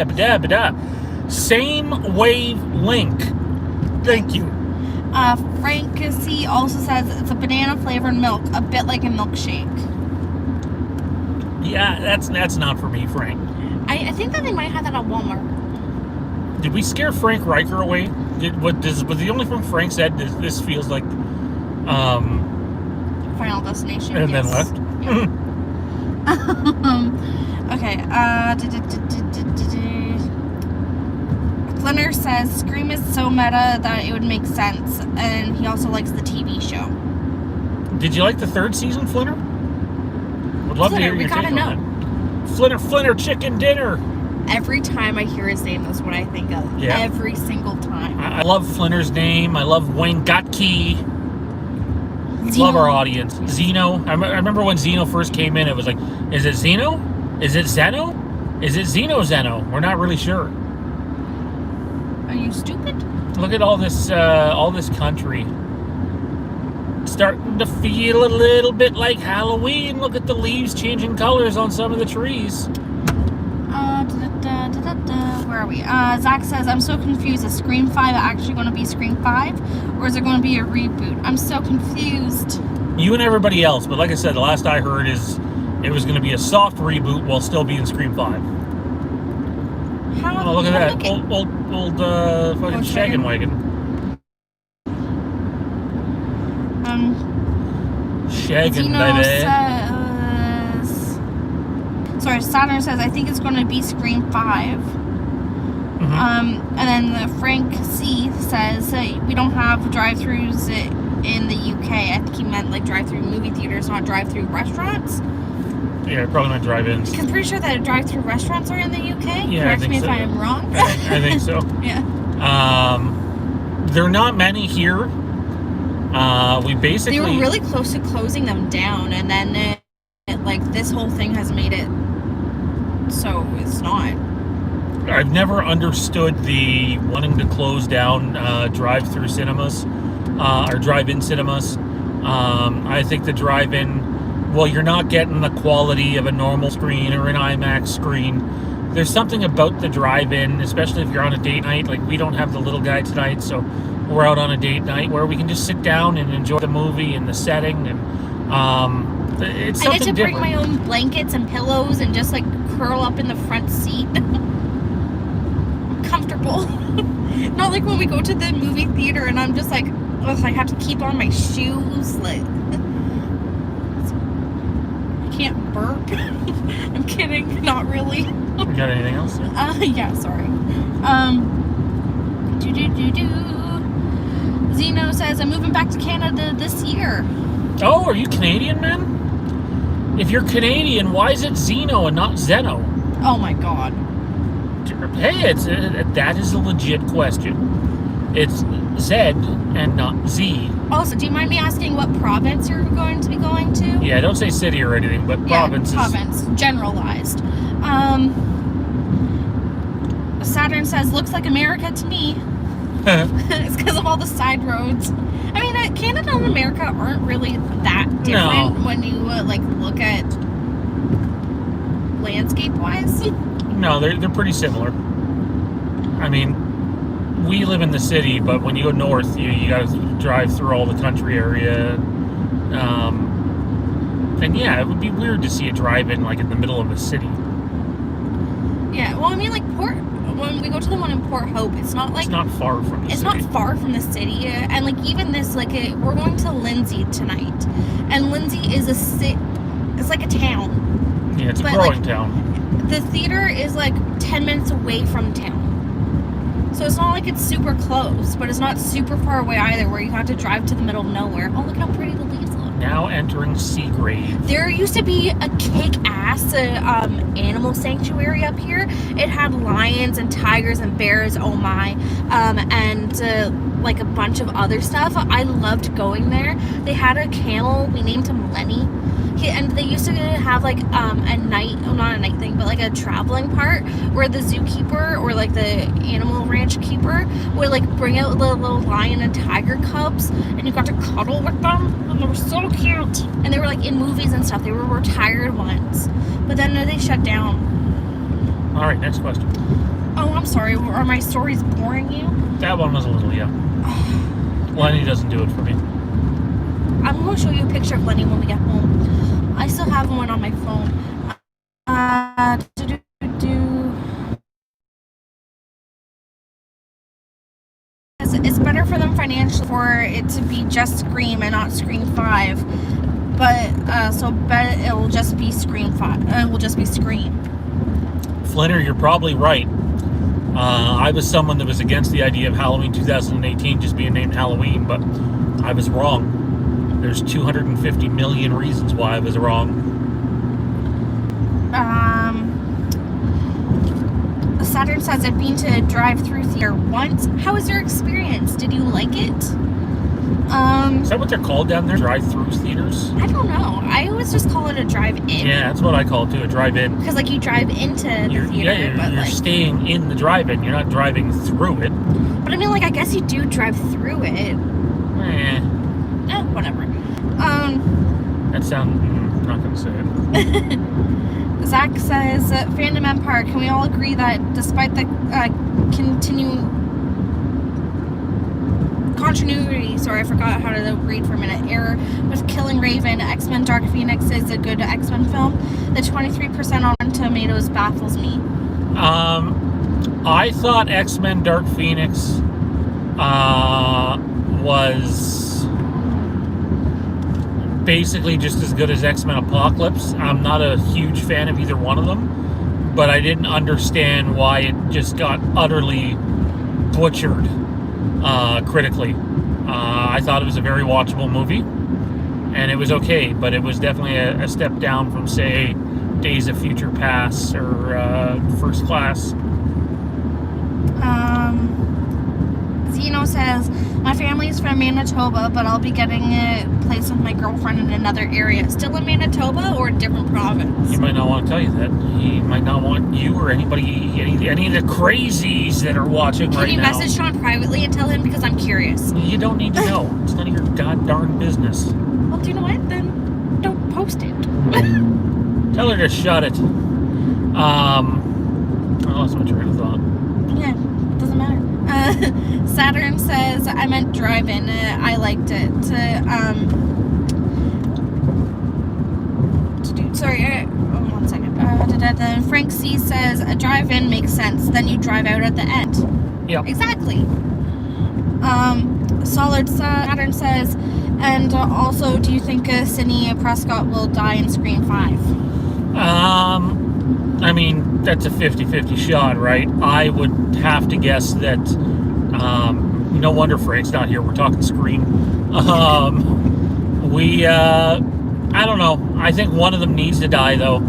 Thank you. Frank C also says it's a banana flavored milk, a bit like a milkshake. Yeah, that's not for me, Frank. I think that they might have that at Walmart. Did we scare Frank Riker away? Was the only thing Frank said this feels like Final Destination? And then left? Yeah. Okay, Flinner says Scream is so meta that it would make sense, and he also likes the TV show. Did you like the 3rd season, Flinner? Would love to hear your take on that. Flinner chicken dinner. Every time I hear his name, that's what I think of. Yeah. Every single time. I love Flinner's name. I love Wayne Gotke. Love our audience. Zeno. I remember when Zeno first came in, it was like, is it Zeno? Is it Zeno? Is it Zeno? We're not really sure. Are you stupid? Look at all this country. Starting to feel a little bit like Halloween. Look at the leaves changing colors on some of the trees. Where are we? Zach says, I'm so confused. Is Scream 5 actually going to be Scream 5? Or is it going to be a reboot? I'm so confused. You and everybody else, but like I said, the last I heard is it was going to be a soft reboot while still being Scream 5. Oh, look at that. Old fucking shaggin' wagon. Shaggin', baby. Saturn says, I think it's going to be Scream 5. And then Frank C says, we don't have drive-thrus in the UK. I think he meant drive-thru movie theaters, not drive-thru restaurants. Yeah, probably not drive-ins. I'm pretty sure that drive-thru restaurants are in the UK. Yeah, Correct me if I am wrong. I think so. Yeah. There are not many here. We basically... They were really close to closing them down, and then this whole thing has made it so it's not. I've never understood the wanting to close down drive-through cinemas or drive-in cinemas. I think the drive-in, well, you're not getting the quality of a normal screen or an IMAX screen. There's something about the drive-in, especially if you're on a date night. We don't have the little guy tonight, so we're out on a date night where we can just sit down and enjoy the movie and the setting, and it's something different. I get to bring my own blankets and pillows and just curl up in the front seat. Comfortable. Not like when we go to the movie theater and I'm just I have to keep on my shoes. I can't burp. I'm kidding. Not really. You got anything else? Yeah, sorry. Zeno says, I'm moving back to Canada this year. Oh, are you Canadian, man? If you're Canadian, why is it Zeno and not Zeno? Oh my god. Hey, that is a legit question. It's Z and not Z. Also, do you mind me asking what province you're going to be going to? Yeah, don't say city or anything, but province. Province, generalized. Saturn says, looks like America to me. It's because of all the side roads. I mean, Canada and America aren't really that different when you look at landscape-wise. No, they're pretty similar. I mean, we live in the city, but when you go north, you got to drive through all the country area. And yeah, it would be weird to see a drive-in in the middle of a city. Yeah, well, I mean, when we go to the one in Port Hope, it's not far from the city. It's not far from the city, and even this, we're going to Lindsay tonight, and Lindsay is it's like a town. Yeah, it's a growing town. The theater is 10 minutes away from town, so it's not like it's super close, but it's not super far away either, where you have to drive to the middle of nowhere. Oh, look how pretty the leaves look. Now entering Seagrave. There used to be a kick-ass animal sanctuary up here. It had lions and tigers and bears, oh my, and a bunch of other stuff. I loved going there. They had a camel, we named him Lenny. And they used to have a night, not a night thing, but a traveling part where the zookeeper or the animal ranch keeper would bring out the little lion and tiger cubs, and you got to cuddle with them, and they were so cute. And they were in movies and stuff. They were retired ones, but then they shut down. All right, next question. Oh, I'm sorry. Are my stories boring you? That one was a little, yeah. Lenny doesn't do it for me. I'm going to show you a picture of Lenny when we get home. I still have one on my phone. It's better for them financially for it to be just Scream and not Scream 5. But, it will just be Scream 5. It will just be Scream. Flinner, you're probably right. I was someone that was against the idea of Halloween 2018 just being named Halloween, but I was wrong. There's 250 million reasons why I was wrong. Saturn says, I've been to a drive-through theater once. How was your experience? Did you like it? Is that what they're called down there? Drive-through theaters? I don't know. I always just call it a drive-in. Yeah, that's what I call it too, a drive-in. Because you drive into the theater. Yeah, you're staying in the drive-in. You're not driving through it. But I mean, I guess you do drive through it. Whatever. That sounds... I'm not going to say it. Zach says, Fandom Empire, can we all agree that despite the continuity, sorry, I forgot how to read for a minute, error with Killing Raven, X-Men Dark Phoenix is a good X-Men film, the 23% on Rotten Tomatoes baffles me. I thought X-Men Dark Phoenix was basically just as good as X-Men Apocalypse. I'm not a huge fan of either one of them, but I didn't understand why it just got utterly butchered critically. I thought it was a very watchable movie, and it was okay, but it was definitely a step down from, say, Days of Future Past or First Class. Zeno says, my family is from Manitoba, but I'll be getting a place with my girlfriend in another area. Still in Manitoba or a different province? He might not want to tell you that. He might not want you or anybody, any of the crazies that are watching right now. Can you message Sean privately and tell him, because I'm curious? You don't need to know. It's none of your god darn business. Well, do you know what? Then don't post it. Tell her to shut it. I lost my train of thought. Yeah, doesn't matter. Saturn says, I meant drive-in. I liked it. One second. Frank C says, a drive-in makes sense. Then you drive out at the end. Yep. Exactly. Solid Saturn says, and also, do you think Sidney Prescott will die in Scream 5? I mean, that's a 50-50 shot, right? I would have to guess that No wonder Frank's not here. We're talking Scream. I don't know. I think one of them needs to die, though.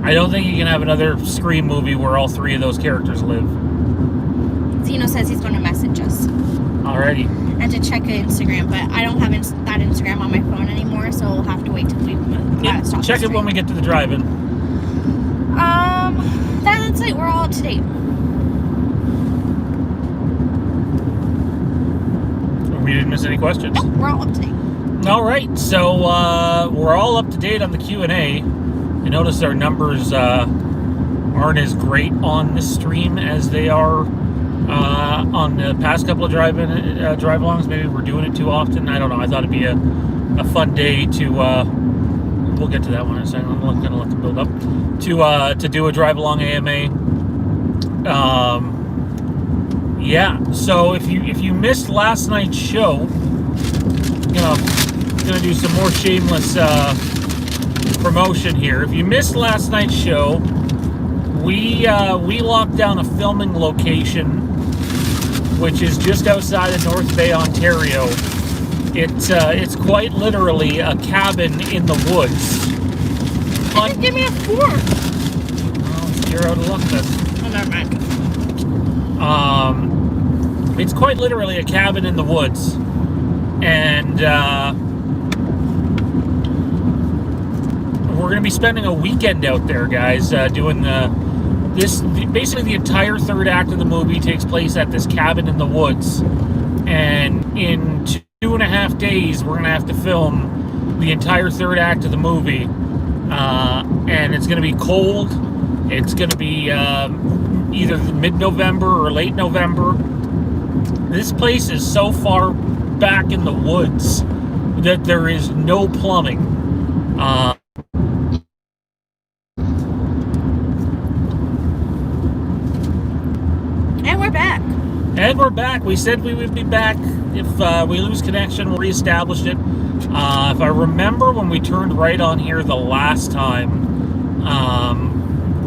I don't think you can have another Scream movie where all three of those characters live. Zeno says he's going to message us. Alrighty. And to check Instagram, but I don't have that Instagram on my phone anymore, so we'll have to wait till we stop. Check it when we get to the drive-in. That's it. We're all up to date. We didn't miss any questions. No, we're all up to date. All right, so we're all up to date on the Q&A. I noticed our numbers aren't as great on this stream as they are on the past couple of drive-alongs. Maybe we're doing it too often. I don't know. I thought it'd be a fun day to. We'll get to that one in a second. I'm going to let them build up to do a drive-along AMA. Yeah. So if you missed last night's show, gonna do some more shameless promotion here. If you missed last night's show, we locked down a filming location, which is just outside of North Bay, Ontario. It's quite literally a cabin in the woods. Give me a 4. Well, you're out of luck then. Oh, never mind. It's quite literally a cabin in the woods, and we're going to be spending a weekend out there, guys, doing basically the entire third act of the movie takes place at this cabin in the woods, and in 2.5 days we're going to have to film the entire third act of the movie, and it's going to be cold. It's going to be either mid-November or late November. This place is so far back in the woods that there is no plumbing. And we're back. We said we would be back. If we lose connection, we'll reestablish it. If I remember, when we turned right on here the last time,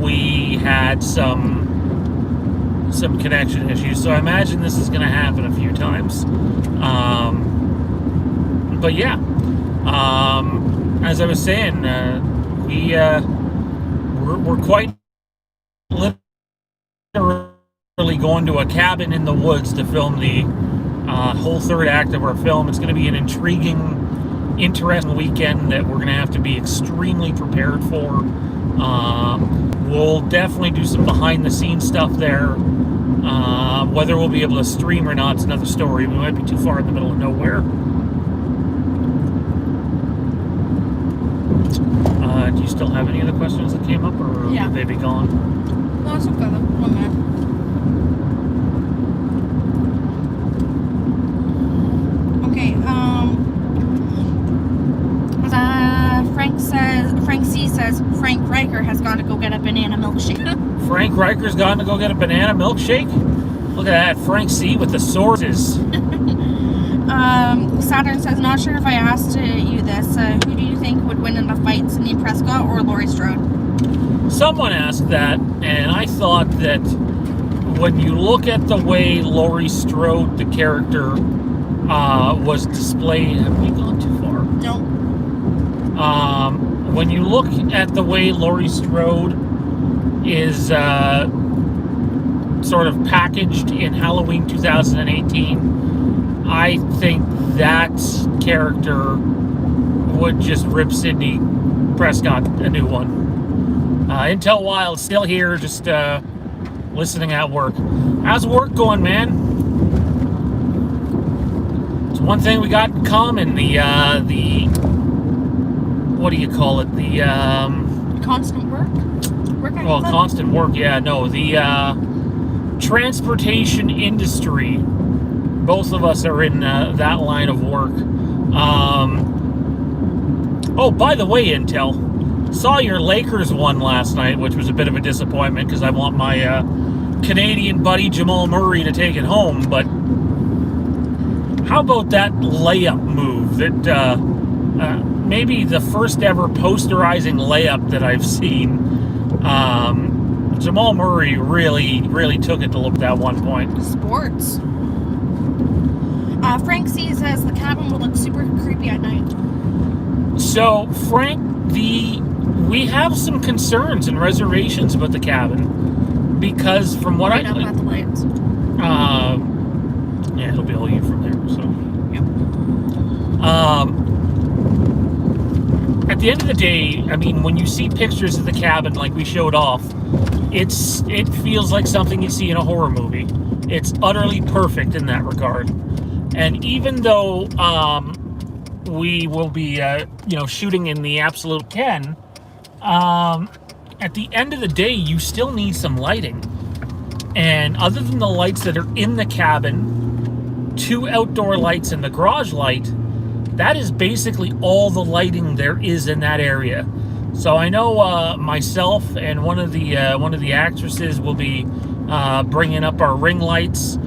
we had some connection issues. So I imagine this is going to happen a few times. But yeah, as I was saying, we're quite literally going to a cabin in the woods to film the whole third act of our film. It's going to be an intriguing, interesting weekend that we're going to have to be extremely prepared for. We'll definitely do some behind-the-scenes stuff there. Whether we'll be able to stream or not is another story. We might be too far in the middle of nowhere. Do you still have any other questions that came up, or yeah. Will they be gone? No, it's okay. 1 minute. Frank C says Frank Riker has gone to go get a banana milkshake. Frank Riker's gone to go get a banana milkshake? Look at that, Frank C with the sources. Saturn says, not sure if I asked you this. Who do you think would win in a fight, Sidney Prescott or Laurie Strode? Someone asked that, and I thought that when you look at the way Laurie Strode, the character, was displayed... Have we gone too far? No. When you look at the way Laurie Strode is sort of packaged in Halloween 2018, I think that character would just rip Sidney Prescott a new one. Intel Wild still here, just listening at work. How's work going, man? It's one thing we got in common, the what do you call it? The constant work? Well, constant work, yeah, no. The transportation industry. Both of us are in that line of work. Oh, by the way, Intel, saw your Lakers won last night, which was a bit of a disappointment because I want my Canadian buddy Jamal Murray to take it home. But how about that layup move? That maybe the first ever posterizing layup that I've seen. Jamal Murray really took it to look at that one point. Sports. Frank C says the cabin will look super creepy at night. So, Frank, we have some concerns and reservations about the cabin because from what Right up at the lights. Yeah, it'll be all you from there. So, at the end of the day, I mean, when you see pictures of the cabin like we showed off, it feels like something you see in a horror movie. It's utterly perfect in that regard. And even though we will be, shooting in the absolute 10, at the end of the day, you still need some lighting. And other than the lights that are in the cabin, 2 outdoor lights and the garage light, that is basically all the lighting there is in that area. So I know myself and one of the actresses will be bringing up our ring lights.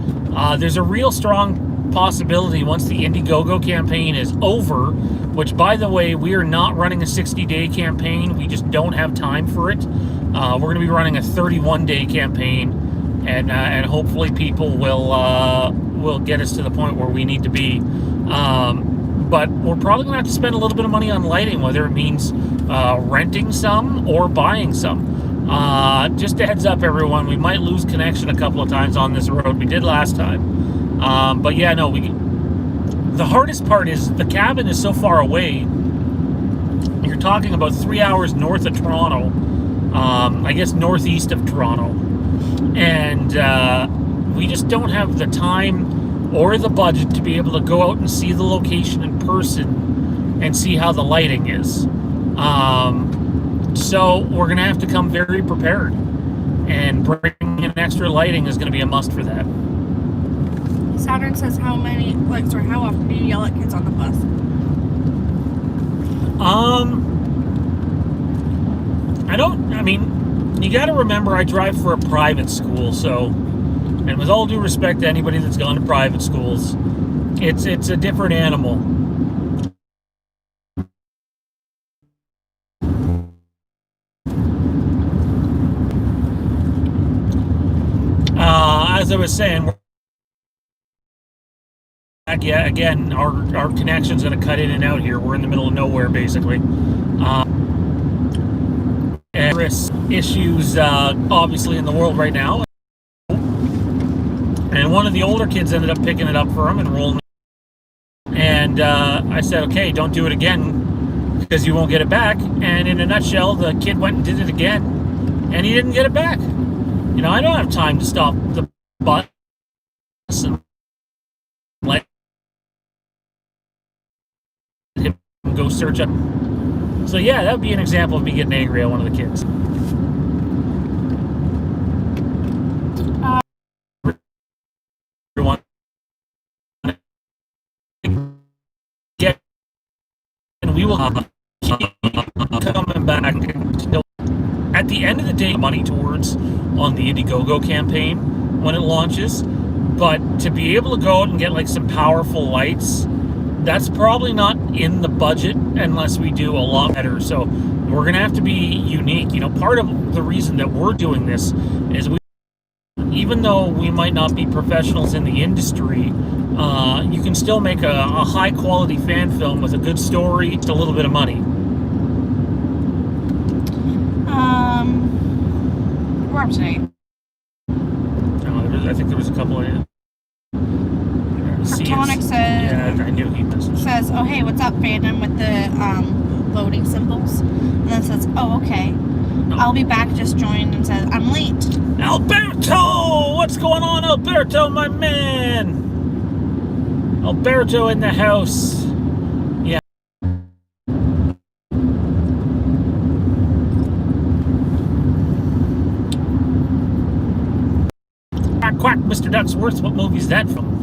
There's a real strong possibility once the Indiegogo campaign is over, which, by the way, we are not running a 60-day campaign. We just don't have time for it. We're going to be running a 31-day campaign, and hopefully people will get us to the point where we need to be. But we're probably going to have to spend a little bit of money on lighting, whether it means renting some or buying some. Just a heads up, everyone, we might lose connection a couple of times on this road. We did last time. But yeah, no, the hardest part is the cabin is so far away. You're talking about 3 hours north of Toronto, I guess northeast of Toronto. And we just don't have the time or the budget to be able to go out and see the location in person and see how the lighting is. So we're going to have to come very prepared. And bringing in extra lighting is going to be a must for that. Saturn says how often do you yell at kids on the bus? You got to remember I drive for a private school, so, and with all due respect to anybody that's gone to private schools, it's a different animal. As I was saying, again, our connection's going to cut in and out here. We're in the middle of nowhere, basically. And there's issues, obviously, in the world right now. And one of the older kids ended up picking it up for him and rolling. And I said, okay, don't do it again because you won't get it back. And in a nutshell, the kid went and did it again, and he didn't get it back. You know, I don't have time to stop the bus and let him go search up. So yeah, that would be an example of me getting angry at one of the kids. Everyone get, and we will keep coming back until at the end of the day, money towards on the Indiegogo campaign when it launches. But to be able to go out and get like some powerful lights, that's probably not in the budget unless we do a lot better. So we're going to have to be unique. You know, part of the reason that we're doing this is even though we might not be professionals in the industry, you can still make a high quality fan film with a good story, just a little bit of money. We're up today. I think there was a couple of Kryptonic says, yeah, I knew he messaged. Says, oh hey, what's up, Fandom, with the loading symbols, and then says, oh okay, I'll be back, just joined, and says I'm late. Alberto, what's going on, Alberto, my man? Alberto in the house. Yeah. Quack, quack, Mr. Ducksworth. What movie is that from?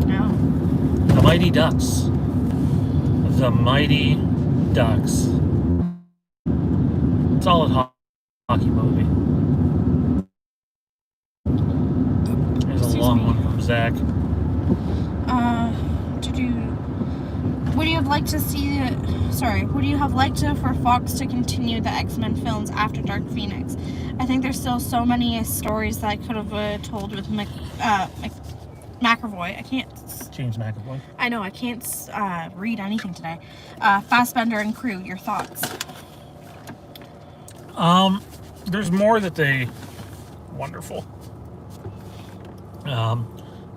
No. The Mighty Ducks. The Mighty Ducks. Solid hockey movie. There's a long one from Zach. Would you have liked to see? Would you have liked for Fox to continue the X-Men films after Dark Phoenix? I think there's still so many stories that I could have told with McAvoy. I can't. James McAvoy. I know, I can't read anything today. Fassbender and crew, your thoughts? There's more that they... Wonderful.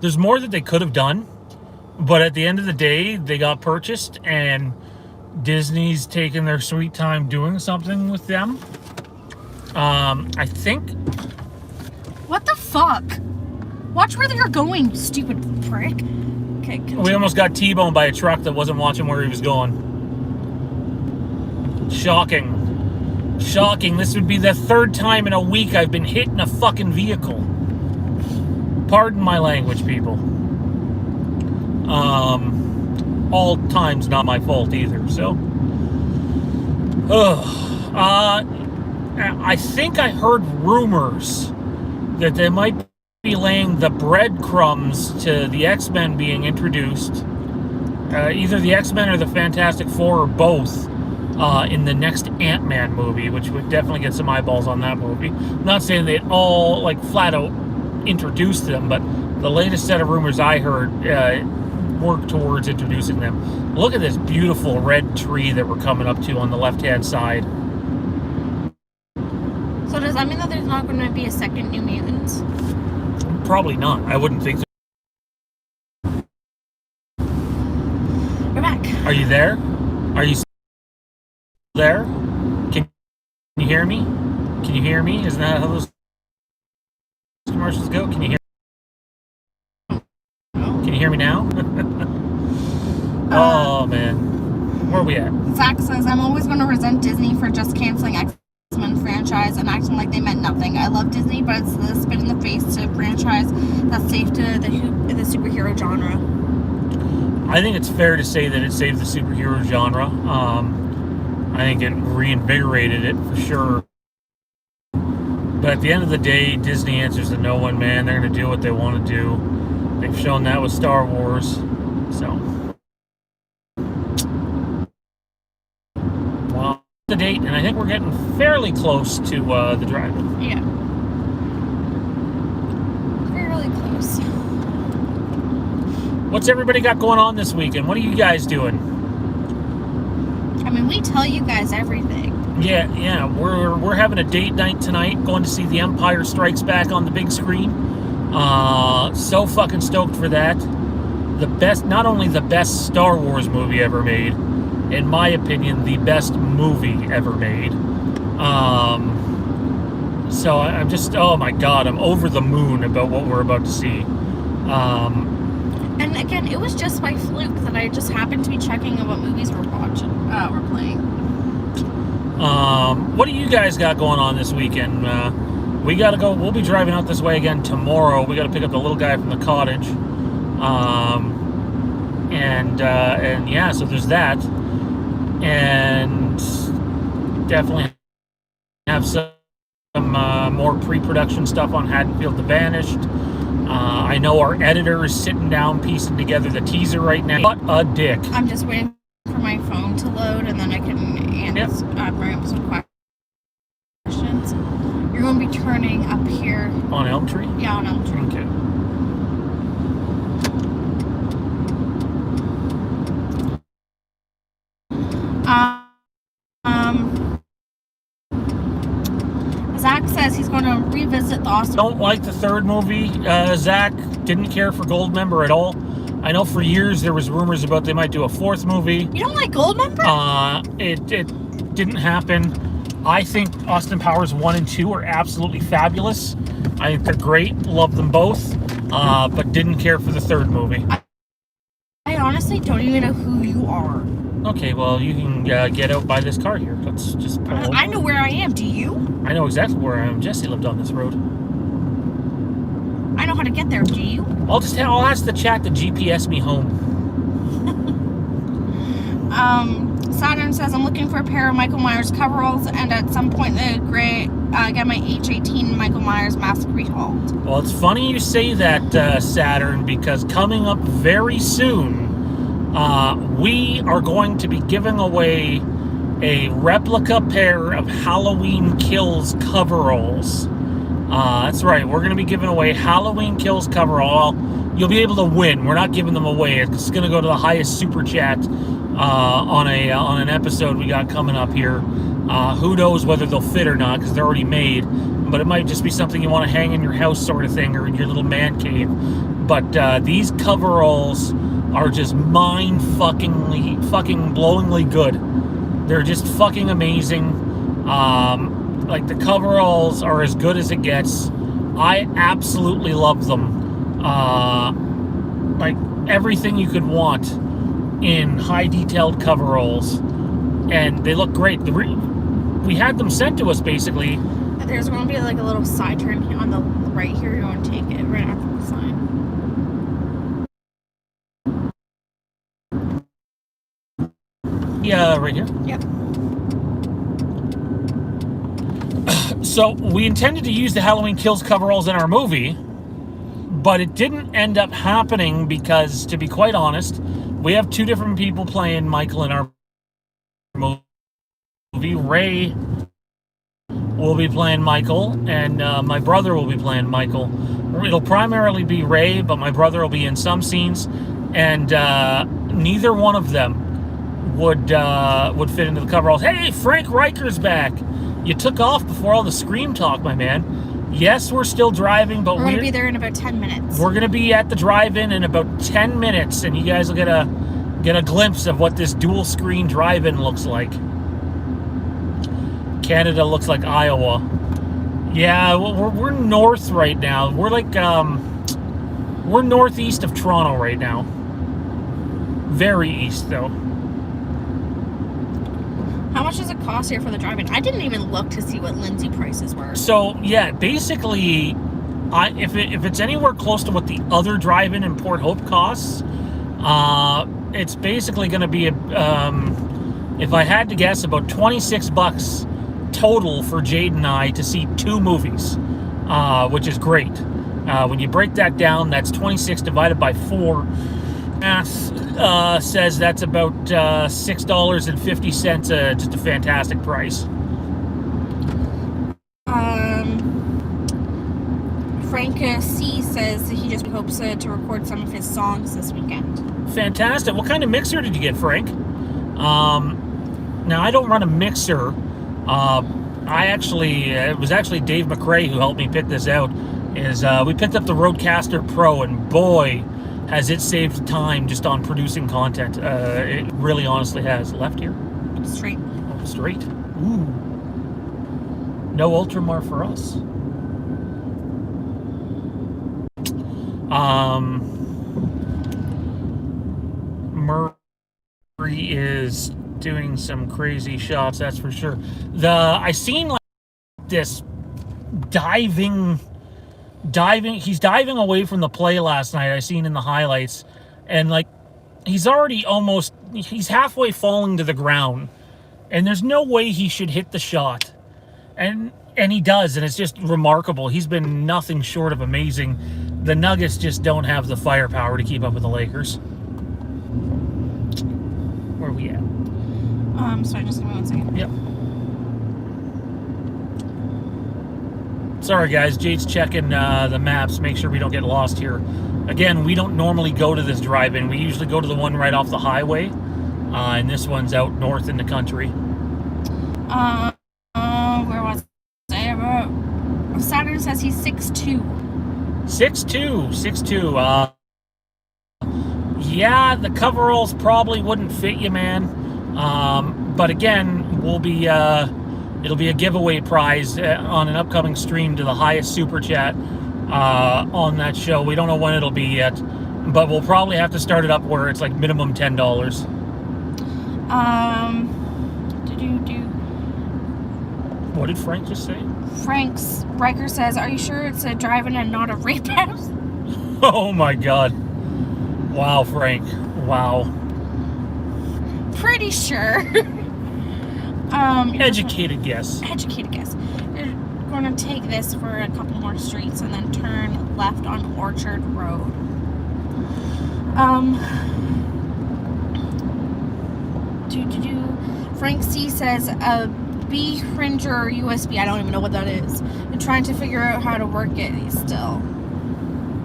There's more that they could have done, but at the end of the day, they got purchased, and Disney's taken their sweet time doing something with them. I think... What the fuck? Watch where you're going, you stupid prick. Okay, continue. We almost got T-boned by a truck that wasn't watching where he was going. Shocking. Shocking. This would be the third time in a week I've been hit in a fucking vehicle. Pardon my language, people. All times not my fault either, so. I think I heard rumors that they might be laying the breadcrumbs to the X-Men being introduced. Either the X-Men or the Fantastic Four or both in the next Ant-Man movie, which would definitely get some eyeballs on that movie. I'm not saying they all, like, flat out introduced them, but the latest set of rumors I heard work towards introducing them. Look at this beautiful red tree that we're coming up to on the left-hand side. So does that mean that there's not going to be a second New Mutants? Probably not. I wouldn't think so. We're back. Are you there? Are you there? Can you hear me? Can you hear me? Isn't that how those commercials go? Can you hear? Can you hear me now? Oh man, where are we at? Zach says, I'm always going to resent Disney for just canceling X-Men franchise and acting like they meant nothing. I love Disney, but it's the spit in the face to a franchise that's safe to the superhero genre. I think it's fair to say that it saved the superhero genre. I think it reinvigorated it for sure. But at the end of the day, Disney answers to no one, man. They're going to do what they want to do. They've shown that with Star Wars. So, well, the date, and I think we're getting fairly close to the drive-in. Yeah. Fairly close. What's everybody got going on this weekend? What are you guys doing? I mean, we tell you guys everything. Yeah, we're having a date night tonight, going to see The Empire Strikes Back on the big screen. So fucking stoked for that. The best, not only the best Star Wars movie ever made, in my opinion, the best movie ever made. So I'm just, oh my god, I'm over the moon about what we're about to see. And again, it was just by fluke that I just happened to be checking what movies we're playing. What do you guys got going on this weekend? We gotta go. We'll be driving out this way again tomorrow. We gotta pick up the little guy from the cottage. And yeah, so there's that. And definitely have some more pre-production stuff on Haddonfield the Banished. I know our editor is sitting down piecing together the teaser right now. What a dick. I'm just waiting for my phone to load, and then I can bring up some questions. You're going to be turning up here. On Elm Tree? Yeah, on Elm Tree. Okay. Zach says he's going to revisit the Austin. Don't like the third movie. Zach didn't care for Goldmember at all. I know for years there was rumors about they might do a fourth movie. You don't like Goldmember? It didn't happen. I think Austin Powers 1 and 2 are absolutely fabulous. I think they're great. Love them both. But didn't care for the third movie. I honestly don't even know who you are. Okay, well, you can get out by this car here. Let's just pull over. I know where I am. Do you? I know exactly where I am. Jesse lived on this road. I know how to get there. Do you? I'll ask the chat to GPS me home. Saturn says, I'm looking for a pair of Michael Myers coveralls, and at some point get my H18 Michael Myers mask rehauled. Well, it's funny you say that, Saturn, because coming up very soon, we are going to be giving away a replica pair of Halloween Kills coveralls That's right. We're going to be giving away Halloween Kills coverall. You'll be able to win. We're not giving them away. It's going to go to the highest super chat on an episode we got coming up here. Who knows whether they'll fit or not because they're already made. But it might just be something you want to hang in your house sort of thing or in your little man cave. But these coveralls are just fucking blowingly good. They're just fucking amazing. Like, the coveralls are as good as it gets. I absolutely love them. Like, everything you could want in high detailed coveralls. And they look great. We had them sent to us, basically. There's going to be like a little side turn on the right here. You're going to take it right after the sign. Yeah, right here? Yep. So, we intended to use the Halloween Kills coveralls in our movie, but it didn't end up happening because, to be quite honest, we have two different people playing Michael in our movie. Ray will be playing Michael, and my brother will be playing Michael. It'll primarily be Ray, but my brother will be in some scenes, and neither one of them would fit into the coveralls. Hey, Frank Riker's back. You took off before all the scream talk, my man. Yes, we're still driving, but we're going to be there in about 10 minutes. We're going to be at the drive-in in about 10 minutes, and you guys will get a glimpse of what this dual-screen drive-in looks like. Canada looks like Iowa. Yeah, we're north right now. We're like, we're northeast of Toronto right now. Very east, though. How much does it cost here for the drive-in? I didn't even look to see what Lindsay prices were. So, yeah, basically, if it's anywhere close to what the other drive-in in Port Hope costs, it's basically going to be, if I had to guess, about $26 total for Jade and I to see two movies, which is great. When you break that down, that's 26 divided by 4. Math says that's about $6.50. Just a fantastic price. Frank C says he just hopes to record some of his songs this weekend. Fantastic. What kind of mixer did you get, Frank? Now, I don't run a mixer. It was actually Dave McRae who helped me pick this out. We picked up the Rodecaster Pro, and boy, has it saved time just on producing content. It really honestly has. Left here? Straight. Oh, straight. Ooh. No Ultramar for us. Murray is doing some crazy shots, that's for sure. I seen like this diving. He's diving away from the play last night. I seen in the highlights, and like he's halfway falling to the ground, and there's no way he should hit the shot, and he does, and it's just remarkable. He's been nothing short of amazing. The Nuggets just don't have the firepower to keep up with the Lakers. Where are we at? Sorry, just give me 1 second. Yep. Sorry, guys. Jade's checking the maps. Make sure we don't get lost here. Again, we don't normally go to this drive-in. We usually go to the one right off the highway. And this one's out north in the country. Where was it? Saturn says he's 6'2". 6'2". Yeah, the coveralls probably wouldn't fit you, man. But again, it'll be a giveaway prize on an upcoming stream to the highest super chat on that show. We don't know when it'll be yet, but we'll probably have to start it up where it's like minimum $10. What did Frank just say? Frank's Riker says, "Are you sure it's a drive-in and not a rape house?" Oh my God! Wow, Frank! Wow. Pretty sure. Educated guess. Educated guess. You're going to take this for a couple more streets and then turn left on Orchard Road. Frank C says, B Behringer USB, I don't even know what that is and trying to figure out how to work it still.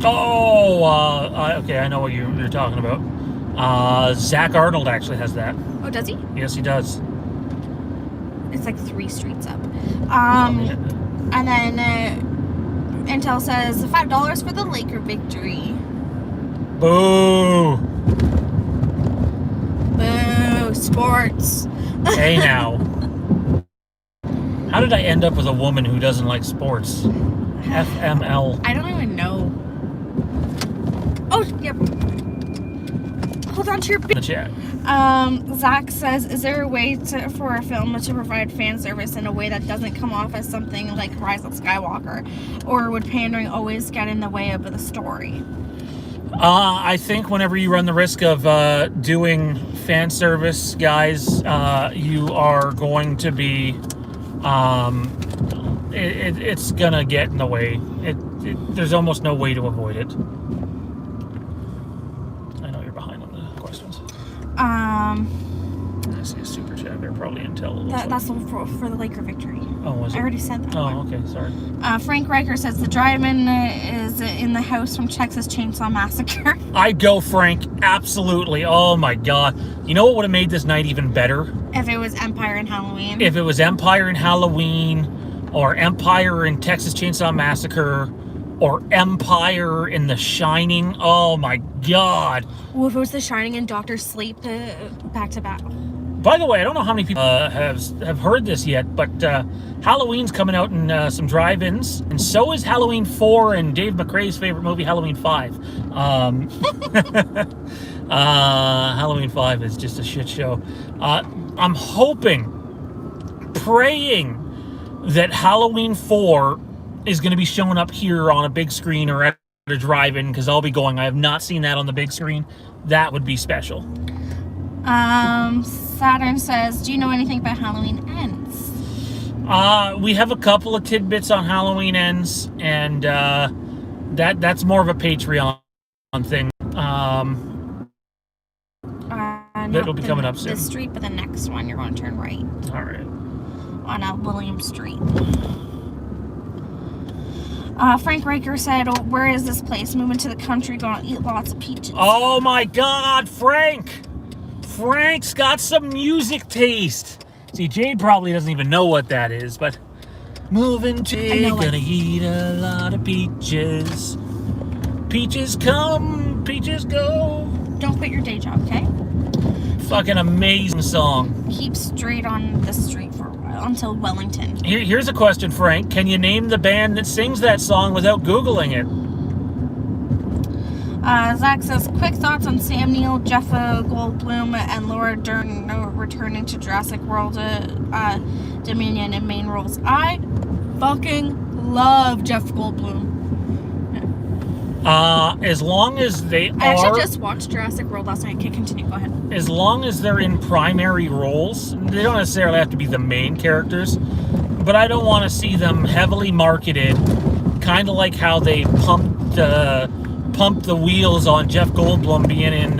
Okay, I know what you're talking about. Zach Arnold actually has that. Oh, does he? Yes, he does. It's like 3 streets up. And then Intel says $5 for the Laker victory. Boo! Boo! Sports. Hey now. How did I end up with a woman who doesn't like sports? FML. I don't even know. Oh, yep. Hold on to your In the chat. Zach says, is there a way for a film to provide fan service in a way that doesn't come off as something like Rise of Skywalker? Or would pandering always get in the way of the story? I think whenever you run the risk of doing fan service, guys, you are going to be... it's gonna get in the way. There's almost no way to avoid it. I know you're behind on the questions. I see a super chat there, probably Intel. That's for the Laker victory. Oh, was it? I already said that. Oh, okay, sorry. Frank Riker says the drive-in is in the house from Texas Chainsaw Massacre. I'd go Frank, absolutely. Oh my god. You know what would have made this night even better? If it was Empire and Halloween. If it was Empire and Halloween, or Empire and Texas Chainsaw Massacre, or Empire in The Shining. Oh my god. Well, if it was The Shining and Doctor Sleep back to back. By the way, I don't know how many people have heard this yet, but Halloween's coming out in some drive-ins, and so is Halloween 4 and Dave McRae's favorite movie, Halloween 5. Halloween 5 is just a shit show. I'm hoping, praying that Halloween 4 is going to be showing up here on a big screen or at a drive-in, because I'll be going. I have not seen that on the big screen. That would be special. Saturn says, do you know anything about Halloween Ends? We have a couple of tidbits on Halloween Ends, and that's more of a Patreon thing. That'll be coming up soon. This street, but the next one you're going to turn right. All right. On William Street. Frank Riker said, oh, where is this place? Moving to the country, gonna eat lots of peaches. Oh my god, Frank! Frank's got some music taste. See, Jade probably doesn't even know what that is, but moving to gonna eat a lot of peaches. Peaches come, peaches go. Don't quit your day job, okay? Fucking amazing song. Keep straight on the street for a while until Wellington. Here's a question, Frank. Can you name the band that sings that song without Googling it? Zach says, quick thoughts on Sam Neill, Jeff Goldblum, and Laura Dern returning to Jurassic World Dominion in main roles. I fucking love Jeff Goldblum. As long as they I actually just watched Jurassic World last night. Okay, continue. Go ahead. As long as they're in primary roles, they don't necessarily have to be the main characters, but I don't want to see them heavily marketed, kind of like how they pumped the wheels on Jeff Goldblum being in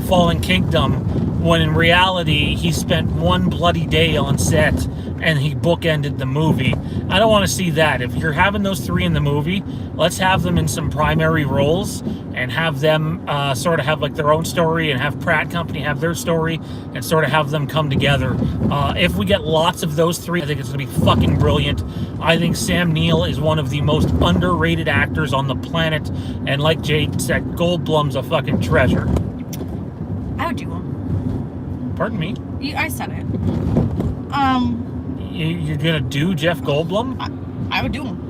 Fallen Kingdom, when in reality he spent one bloody day on set and he bookended the movie. I don't want to see that. If you're having those three in the movie, let's have them in some primary roles and have them sort of have like their own story, and have Pratt Company have their story, and sort of have them come together. If we get lots of those three, I think it's going to be fucking brilliant. I think Sam Neill is one of the most underrated actors on the planet, and like Jade said, Goldblum's a fucking treasure. I would do him. Pardon me? I said it. You're going to do Jeff Goldblum? I would do him.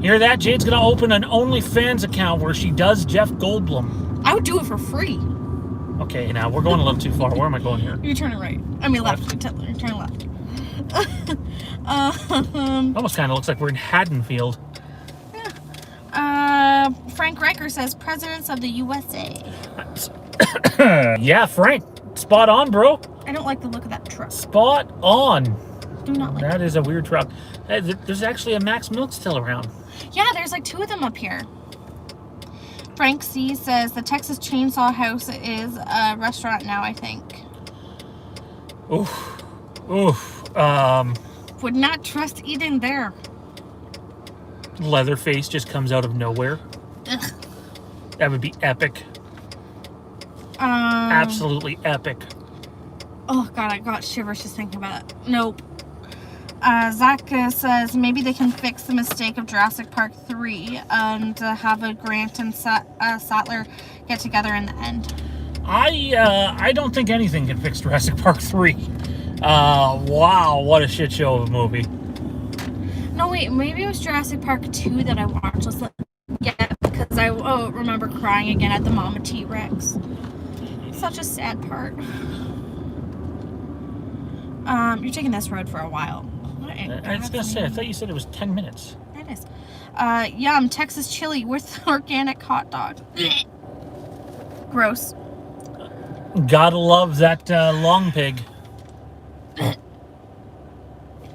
Hear that? Jade's going to open an OnlyFans account where she does Jeff Goldblum. I would do it for free. Okay, now we're going a little too far. Where am I going here? You turn it right. I mean left. You turn left. Almost kind of looks like we're in Haddonfield. Yeah. Frank Riker says, Presidents of the USA. Yeah, Frank. Spot on, bro. I don't like the look of that truck. Spot on. Do not like that. Is a weird truck. Hey, there's actually a Max Milk still around. Yeah, there's like 2 of them up here. Frank C says the Texas Chainsaw House is a restaurant now, I think. Oof. Would not trust eating there. Leatherface just comes out of nowhere. Ugh. That would be epic. Absolutely epic. Oh god, I got shivers just thinking about it. Nope. Zach says maybe they can fix the mistake of Jurassic Park 3 and have a Grant and Sattler get together in the end. I don't think anything can fix Jurassic Park 3. Wow, what a shit show of a movie. No, wait, maybe it was Jurassic Park 2 that I watched. Because I remember crying again at the Mama T-Rex. Such a sad part. You're taking this road for a while. I was gonna say, I thought you said it was 10 minutes. It is. Yum, Texas chili with organic hot dog. Gross. Gotta love that long pig.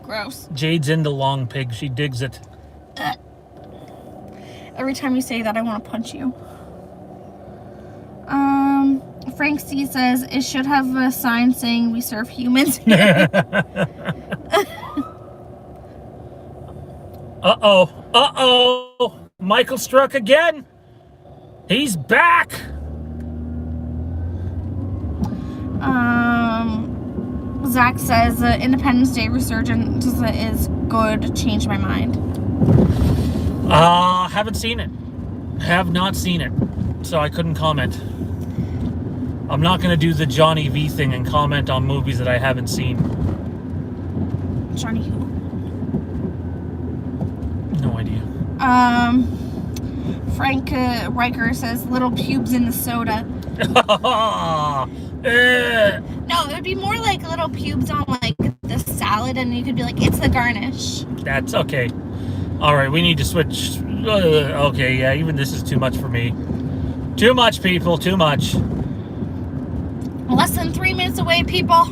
Gross. Jade's into long pig. She digs it. Every time you say that, I want to punch you. Frank C says it should have a sign saying we serve humans. Uh-oh. Michael struck again. He's back. Zach says Independence Day resurgence is good. Changed my mind. Haven't seen it. Have not seen it. So I couldn't comment. I'm not going to do the Johnny V thing and comment on movies that I haven't seen. Johnny who? No idea. Frank Riker says little pubes in the soda. No, it would be more like little pubes on like the salad, and you could be like, it's the garnish. That's okay. All right, we need to switch. Okay, yeah, even this is too much for me. Too much, people, too much. Less than 3 minutes away, people.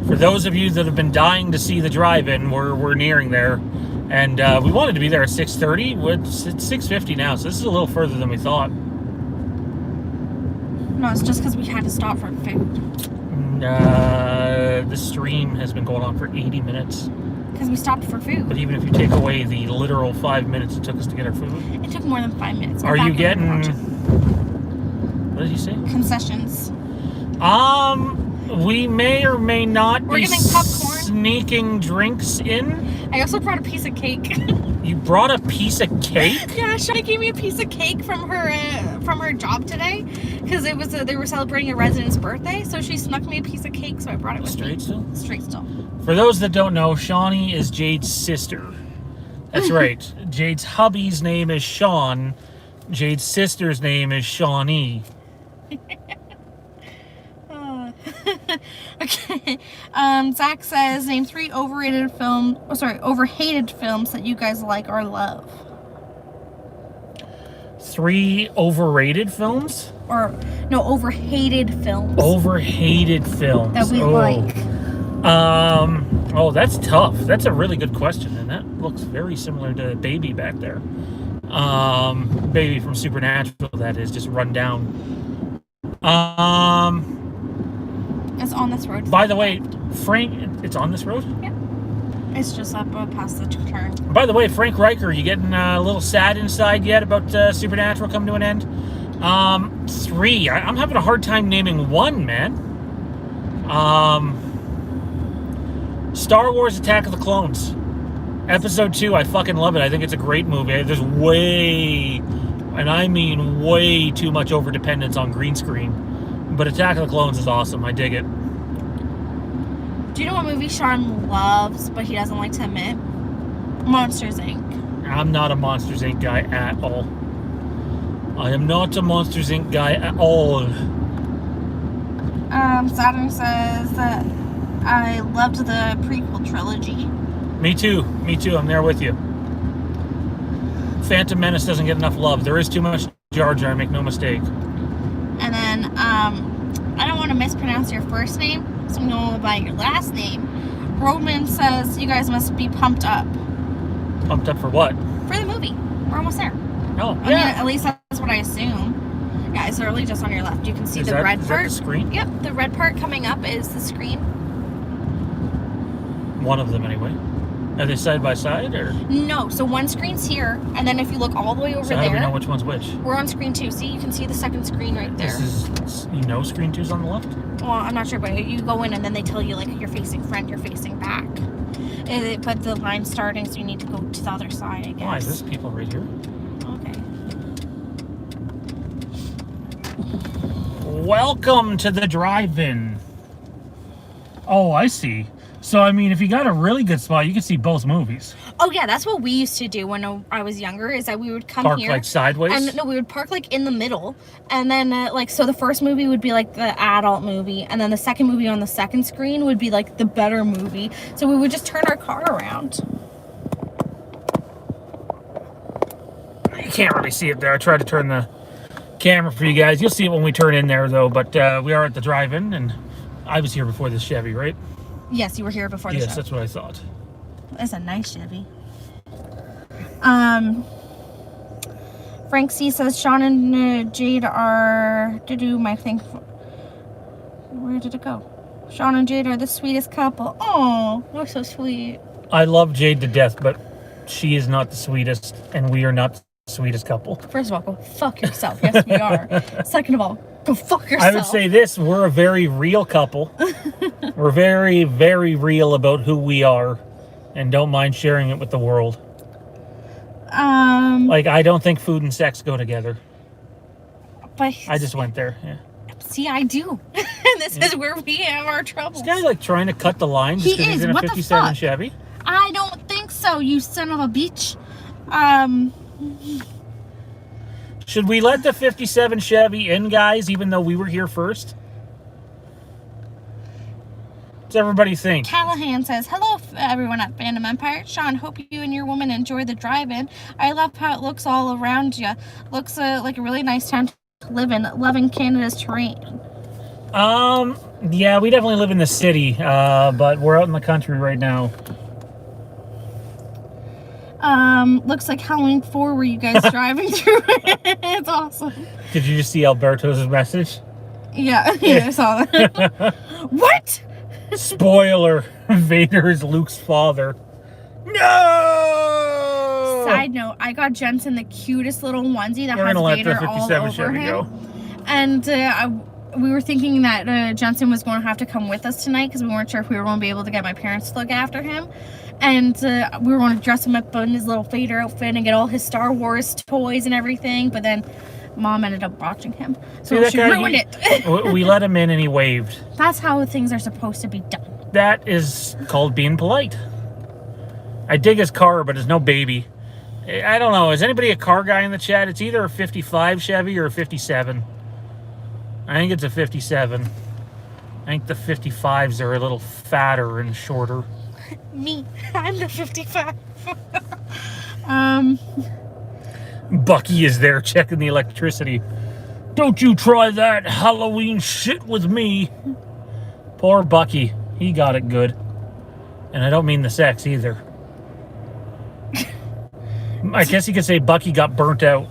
For those of you that have been dying to see the drive-in, we're nearing there. And we wanted to be there at 6:30. It's 6:50 now, so this is a little further than we thought. No, it's just because we had to stop for food. The stream has been going on for 80 minutes. Because we stopped for food. But even if you take away the literal 5 minutes it took us to get our food. It took more than 5 minutes. Are you getting... What did he say? Concessions. We may or may not We're be getting popcorn. Sneaking drinks in. I also brought a piece of cake. You brought a piece of cake? Yeah, Shani gave me a piece of cake from her job today because it was they were celebrating a resident's birthday, so she snuck me a piece of cake, so I brought it with me. Straight still. For those that don't know, Shawnee is Jade's sister. That's right. Jade's hubby's name is Sean. Jade's sister's name is Shawnee. Okay. Zach says name 3 overhated films that you guys like or love. 3 overrated films? Or no, overhated films. Overhated films that we like. Oh, that's tough. That's a really good question, and that looks very similar to Baby back there. Baby from Supernatural, that is, just run down. It's on this road. By the way, Frank, it's on this road? Yeah. It's just up past the turn. By the way, Frank Riker, you getting a little sad inside yet about Supernatural coming to an end? 3. I'm having a hard time naming 1, man. Star Wars Attack of the Clones. Episode 2, I fucking love it. I think it's a great movie. There's way, and I mean way too much overdependence on green screen. But Attack of the Clones is awesome. I dig it. Do you know what movie Sean loves, but he doesn't like to admit? Monsters, Inc. I'm not a Monsters, Inc. guy at all. I am not a Monsters, Inc. guy at all. Saturn says that I loved the prequel trilogy. Me too. I'm there with you. Phantom Menace doesn't get enough love. There is too much Jar Jar, make no mistake. And then, I don't want to mispronounce your first name, so I'm going to go by your last name. Roman says you guys must be pumped up. Pumped up for what? For the movie. We're almost there. Oh, I mean, at least that's what I assume. Yeah, it's literally just on your left. You can see the red part. Is that the screen? Yep, the red part coming up is the screen. One of them, anyway. Are they side by side, or? No, so one screen's here, and then if you look all the way over So how there... do we know which one's which? We're on screen 2. See, you can see the second screen right there. Screen 2's on the left? Well, I'm not sure, but you go in and then they tell you, like, you're facing front, you're facing back. They put the line starting, so you need to go to the other side, I guess. Why is this people right here? Okay. Welcome to the drive-in. Oh, I see. So, I mean, if you got a really good spot, you can see both movies. Oh, yeah, that's what we used to do when I was younger, is that we would come Park, here. like, sideways? And, no, we would park, like, in the middle. And then, so the first movie would be, like, the adult movie. And then the second movie on the second screen would be, like, the better movie. So we would just turn our car around. You can't really see it there. I tried to turn the camera for you guys. You'll see it when we turn in there, though. But we are at the drive-in, and I was here before this Chevy, right? Yes, you were here before the show. Yes, that's what I thought. That's a nice Chevy. Frank C says Sean and Jade are to do my thing. Where did it go? Sean and Jade are the sweetest couple. Oh, they're so sweet. I love Jade to death, but she is not the sweetest, and we are not the sweetest couple. First of all, go fuck yourself. Yes, we are. Second of all, go fuck yourself. I would say this: we're a very real couple. We're very, very real about who we are, and don't mind sharing it with the world. Like, I don't think food and sex go together. But I just went there. Yeah. See, I do. And this is where we have our troubles. This guy, like, trying to cut the line just because he's in a What the 57 fuck? Chevy. I don't think so, you son of a bitch. Should we let the 57 Chevy in, guys, even though we were here first? What's everybody think? Callahan says, hello everyone at Fandom Empire. Sean, hope you and your woman enjoy the drive-in. I love how it looks all around you. Looks like a really nice town to live in. Loving Canada's terrain. Yeah, we definitely live in the city, but we're out in the country right now. Looks like Halloween 4 were you guys driving through. It's awesome. Did you just see Alberto's message? Yeah, I saw that. What? Spoiler, Vader is Luke's father. No! Side note, I got Jensen the cutest little onesie that We're has gonna let Vader the all 57 over Chevy him. go. And we were thinking that Jensen was going to have to come with us tonight because we weren't sure if we were going to be able to get my parents to look after him. And we were going to dress him up in his little Vader outfit and get all his Star Wars toys and everything. But then Mom ended up watching him. So she ruined it. We let him in and he waved. That's how things are supposed to be done. That is called being polite. I dig his car, but it's no baby. I don't know. Is anybody a car guy in the chat? It's either a 55 Chevy or a 57. I think it's a 57. I think the 55s are a little fatter and shorter. Me. I'm the 55. Bucky is there checking the electricity. Don't you try that Halloween shit with me. Poor Bucky. He got it good. And I don't mean the sex either. I guess you could say Bucky got burnt out.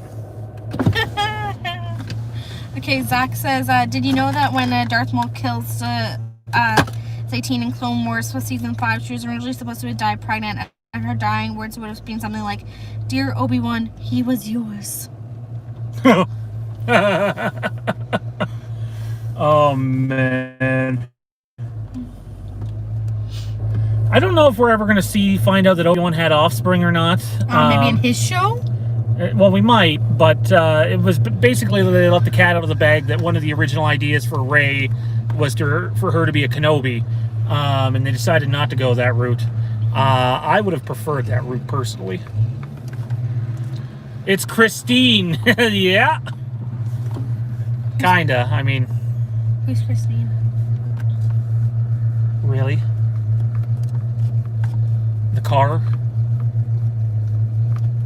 Okay, Zach says, did you know that when Darth Maul kills Satine in Clone Wars for Season 5, she was originally supposed to die pregnant, and her dying words would have been something like, "Dear Obi-Wan, he was yours." Oh, man. I don't know if we're ever going to find out that Obi-Wan had offspring or not. Maybe in his show? Well, we might, but it was basically they let the cat out of the bag that one of the original ideas for Rey was for her to be a Kenobi, and they decided not to go that route. I would have preferred that route personally. It's Christine. Yeah. Kinda. I mean. Who's Christine? Really? The car?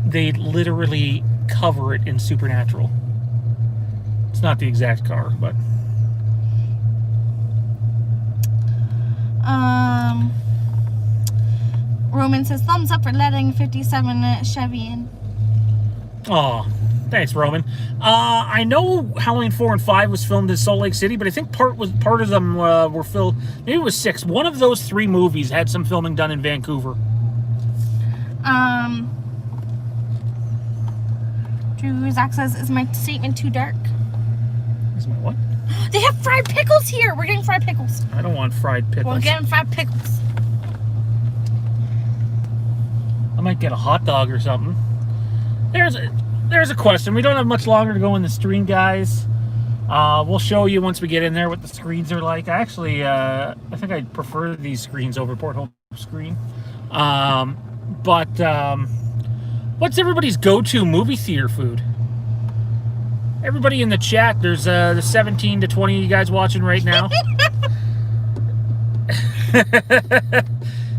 They literally cover it in Supernatural. It's not the exact car, but... Roman says, thumbs up for letting 57 Chevy in. Aw, thanks, Roman. I know Halloween 4 and 5 was filmed in Salt Lake City, but I think part of them were filmed... Maybe it was 6. One of those 3 movies had some filming done in Vancouver. Zach says, is my statement too dark? Is my what? They have fried pickles here. We're getting fried pickles. I don't want fried pickles. We're getting fried pickles. I might get a hot dog or something. There's a question. We don't have much longer to go in the stream, guys. We'll show you once we get in there what the screens are like. I actually, I think I prefer these screens over Porthole screen. What's everybody's go-to movie theater food? Everybody in the chat, there's the 17 to 20 of you guys watching right now.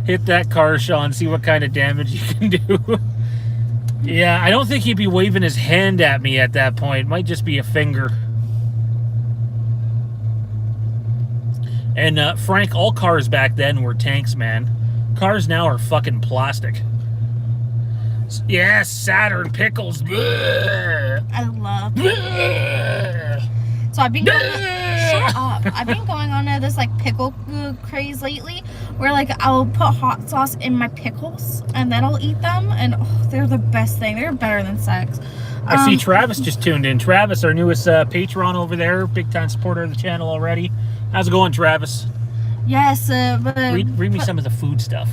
Hit that car, Sean, see what kind of damage you can do. Yeah, I don't think he'd be waving his hand at me at that point. It might just be a finger. And Frank, all cars back then were tanks, man. Cars now are fucking plastic. Yes, Saturn pickles. Bleh. I love Bleh. So I've been going shut up. I've been going on this like pickle craze lately, where like I'll put hot sauce in my pickles and then I'll eat them, and they're the best thing. They're better than sex. I see Travis just tuned in. Travis, our newest Patreon over there, big time supporter of the channel already. How's it going, Travis? Yes, read me some of the food stuff.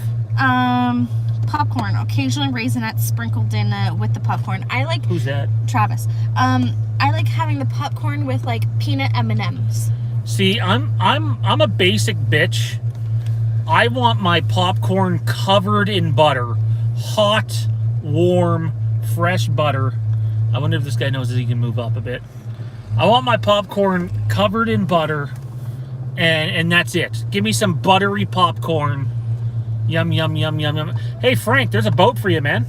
Popcorn, occasionally raisinettes sprinkled in with the popcorn. I like. Who's that? Travis. I like having the popcorn with like peanut M&Ms. See, I'm a basic bitch. I want my popcorn covered in butter, hot, warm, fresh butter. I wonder if this guy knows that he can move up a bit. I want my popcorn covered in butter, and that's it. Give me some buttery popcorn. Yum, yum, yum, yum, yum. Hey, Frank, there's a boat for you, man.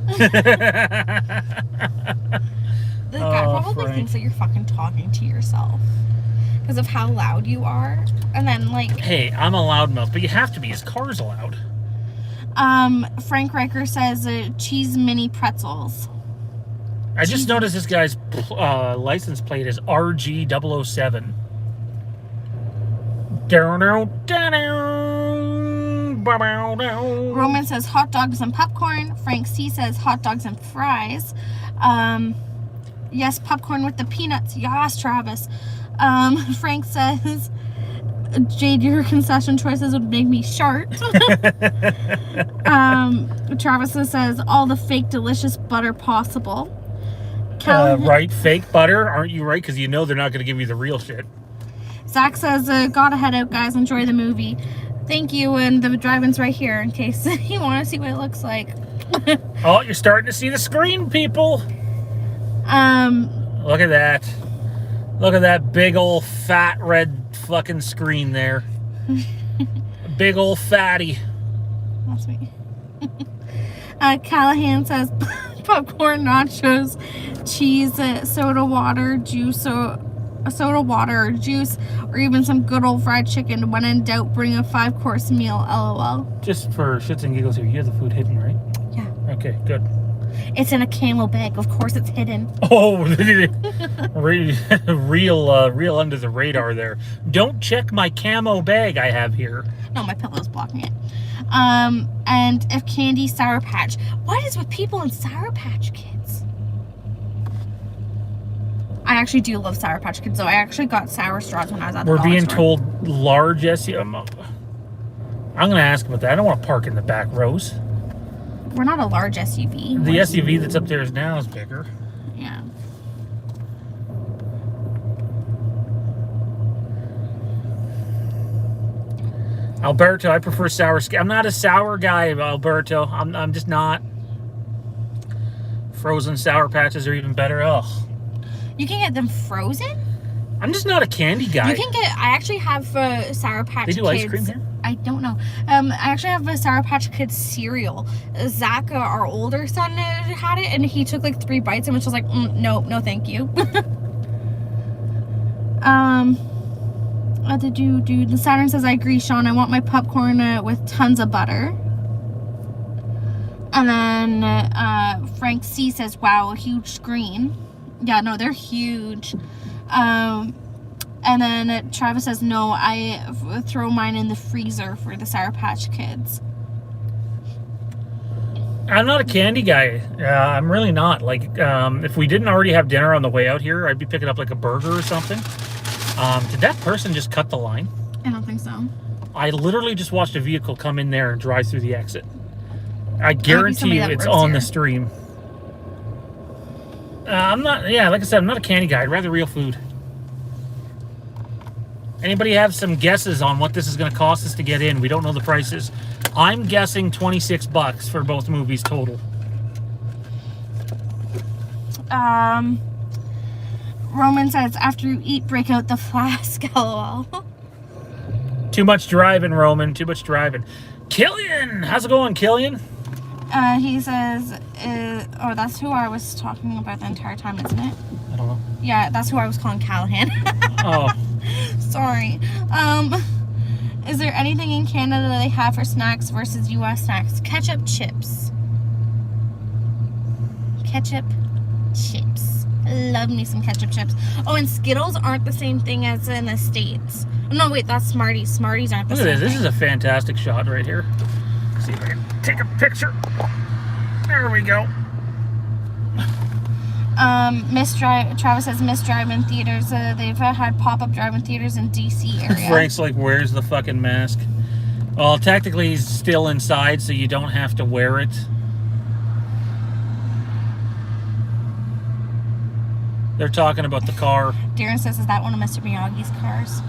The guy probably Frank thinks that you're fucking talking to yourself because of how loud you are. And then, like... Hey, I'm a loudmouth, but you have to be. His car's loud. Frank Riker says cheese mini pretzels. I just noticed this guy's license plate is RG007. Roman says hot dogs and popcorn. Frank C says hot dogs and fries. Yes, popcorn with the peanuts. Yes, Travis. Frank says, Jade, your concession choices would make me shart. Travis says all the fake delicious butter possible. Right, fake butter? Aren't you right? Because you know they're not going to give you the real shit. Zach says, gotta head out, guys. Enjoy the movie. Thank you, and the drive-in's right here in case you want to see what it looks like. Oh, you're starting to see the screen, people. Look at that. Look at that big old fat red fucking screen there. Big old fatty. That's me. Callahan says popcorn, nachos, cheese, soda water, juice, soda water or juice, or even some good old fried chicken. When in doubt, bring a 5-course meal. LOL. Just for shits and giggles here, you have the food hidden, right? Yeah. Okay, good. It's in a camel bag. Of course it's hidden. Oh, real under the radar there. Don't check my camo bag I have here. No, my pillow's blocking it. And if candy, Sour Patch. What is with people in Sour Patch Kids? I actually do love Sour Patch Kids, though. I actually got sour straws when I was at the We're dollar being store. told large SUV. I'm going to ask about that. I don't want to park in the back rows. We're not a large SUV. The SUV that's up there now is bigger. Yeah. Alberto, I prefer sour. I'm not a sour guy, Alberto. I'm just not. Frozen Sour Patches are even better. Ugh. You can get them frozen? I'm just not a candy guy. You can get... I actually have Sour Patch Kids. They do ice cream here? I don't know. I actually have a Sour Patch Kids cereal. Zach, our older son, had it, and he took like 3 bites and was just like, no, thank you. The Saturn says, I agree, Sean. I want my popcorn with tons of butter. And then Frank C says, wow, a huge screen. Yeah, no, they're huge. And then Travis says, no, I throw mine in the freezer for the Sour Patch Kids. I'm not a candy guy. I'm really not. Like, if we didn't already have dinner on the way out here, I'd be picking up like a burger or something. Did that person just cut the line? I don't think so. I literally just watched a vehicle come in there and drive through the exit. I guarantee you it's on the stream. I'm not, yeah, like I said, I'm not a candy guy. I'd rather real food. Anybody have some guesses on what this is going to cost us to get in? We don't know the prices. I'm guessing $26 for both movies total. Roman says, after you eat, break out the flask, lol. Too much driving, Roman. Too much driving. Killian! How's it going, Killian? He says, oh, that's who I was talking about the entire time, isn't it? I don't know. Yeah, that's who I was calling Callahan. Oh. Sorry. Is there anything in Canada they have for snacks versus US snacks? Ketchup chips. Ketchup chips. Love me some ketchup chips. Oh, and Skittles aren't the same thing as in the States. No, wait, that's Smarties. Smarties aren't the same Look at this. thing. This is a fantastic shot right here. Let's see if I can take a picture. There we go. Travis says miss drive-in theaters. They've had pop-up drive-in theaters in DC area. Frank's like, where's the fucking mask? Well, technically he's still inside, so you don't have to wear it. They're talking about the car. Darren says, is that one of Mr. Miyagi's cars?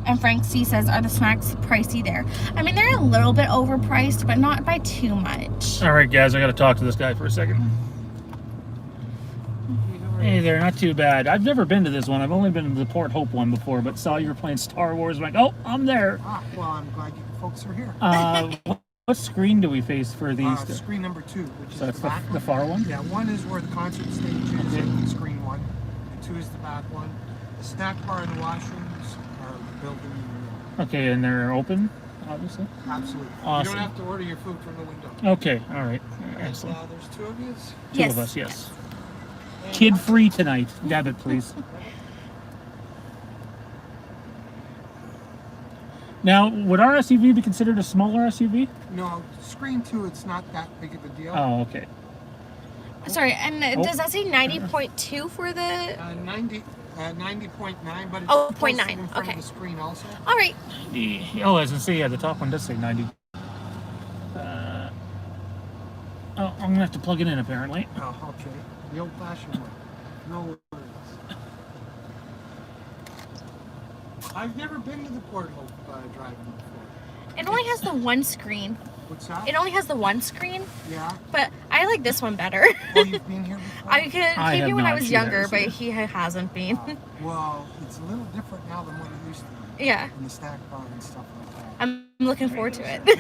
And Frank C says, are the snacks pricey there? I mean, they're a little bit overpriced, but not by too much. All right, guys, I got to talk to this guy for a second. Hey there, not too bad. I've never been to this one. I've only been to the Port Hope one before, but saw you were playing Star Wars. I'm like, oh, I'm there. Ah, well, I'm glad you folks are here. What screen do we face for these? Screen number 2, which So is that's the back the one. far one? Yeah, one is where the concert stage is, Okay. screen 1. And 2 is the back one. The snack bar and the washrooms are built in the middle. Okay, and they're open, obviously? Absolutely. Awesome. You don't have to order your food from the window. Okay, all right. Excellent. There's 2 of you. Two Yes. of us, yes. Kid-free tonight. Debit, please. Now, would our SUV be considered a smaller SUV? No, screen 2, it's not that big of a deal. Oh, okay. Sorry, and does that say 90.2 for the... 90.9, but it's Oh, posted 0.9, in front okay. of the screen also. All right. Oh, as I say, yeah, the top one does say 90. Oh, I'm going to have to plug it in, apparently. Oh, okay. The old-fashioned one. No worries. I've never been to the Port Hope drive-in before. It only has the one screen. What's that? It only has the one screen, Yeah. but I like this one better. Oh, you've been here before? I could I keep have you when I not. was She younger, has, but yeah. he hasn't been. Well, it's a little different now than what it used to be. Yeah, And the snack bar and stuff like that. I'm looking forward to it. Man,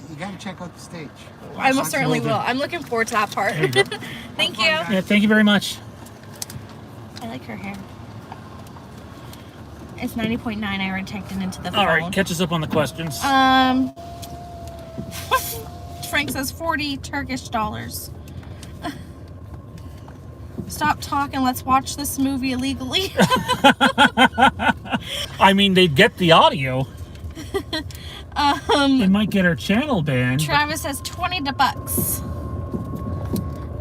you gotta check out the stage. I most certainly will. I'm looking forward to that part. There you go. Thank you. Yeah, thank you very much. I like her hair. It's 90.9. I already typed it into the phone. All right, catch us up on the questions. Frank says 40 Turkish dollars. Stop talking. Let's watch this movie illegally. I mean, they'd get the audio. It might get our channel banned. Travis says $20.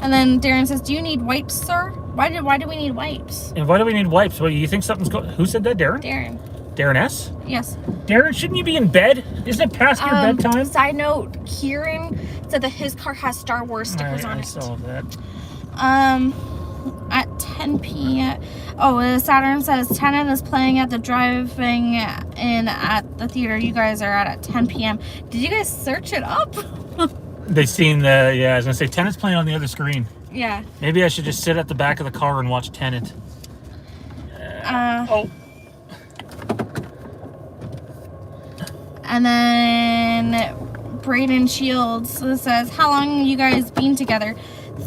And then Darren says, "Do you need wipes, sir? Why do we need wipes?" And why do we need wipes? What, you think something's going... Who said that, Darren? Darren. Darren S? Yes. Darren, shouldn't you be in bed? Isn't it past your bedtime? Side note: Kieran said that his car has Star Wars stickers on I it. saw that. At 10 p.m. Oh, Saturn says Tenet is playing at the driving in at the theater you guys are at 10 p.m. Did you guys search it up? They seen the... Yeah, I was going to say, Tenet's playing on the other screen. Yeah. Maybe I should just sit at the back of the car and watch Tenet. Oh. And then Braden Shields says, how long you guys been together?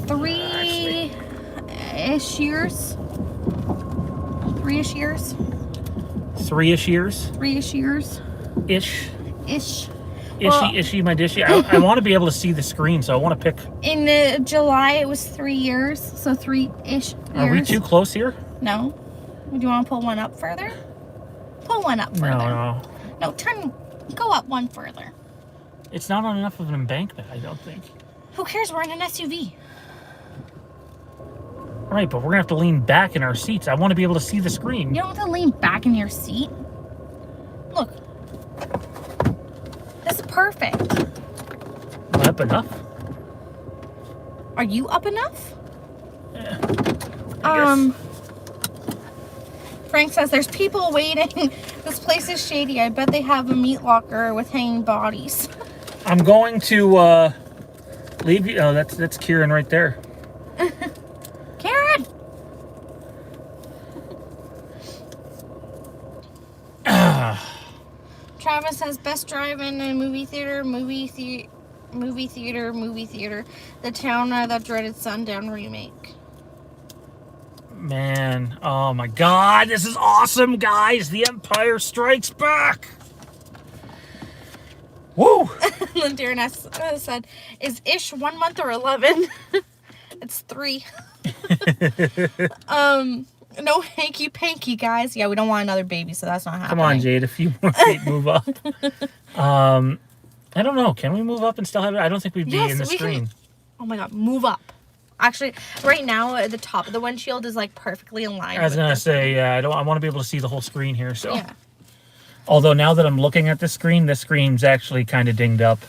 3-ish years? 3-ish years? 3-ish years? 3-ish years? Ish. Ish. Is she my dishy? I want to be able to see the screen, so I want to pick. In July, it was 3 years, so 3-ish years. Are we too close here? No. Do you want to pull one up further? Pull one up further. No. No, go up one further. It's not on enough of an embankment, I don't think. Who cares? We're in an SUV. Right, but we're gonna have to lean back in our seats. I want to be able to see the screen. You don't have to lean back in your seat. Look. This is perfect. Am I up enough? Are you up enough? Yeah. I guess. Frank says there's people waiting. This place is shady. I bet they have a meat locker with hanging bodies. I'm going to leave you. Oh, that's Kieran right there. Karen! Travis says best drive-in a movie theater. The Town That Dreaded Sundown remake. Man, oh my God, this is awesome, guys! The Empire Strikes Back. Woo! And Darren said, "Is Ish 1 month or 11?" It's 3. No hanky panky, guys. Yeah, we don't want another baby, so that's not happening. Come on, Jade, a few more feet, move up. I don't know. Can we move up and still have it? I don't think we'd be in the screen. Oh my God, move up. Actually, right now, at the top of the windshield is like perfectly in line. I was gonna say, I want to be able to see the whole screen here. So, yeah. Although now that I'm looking at this screen's actually kind of dinged up.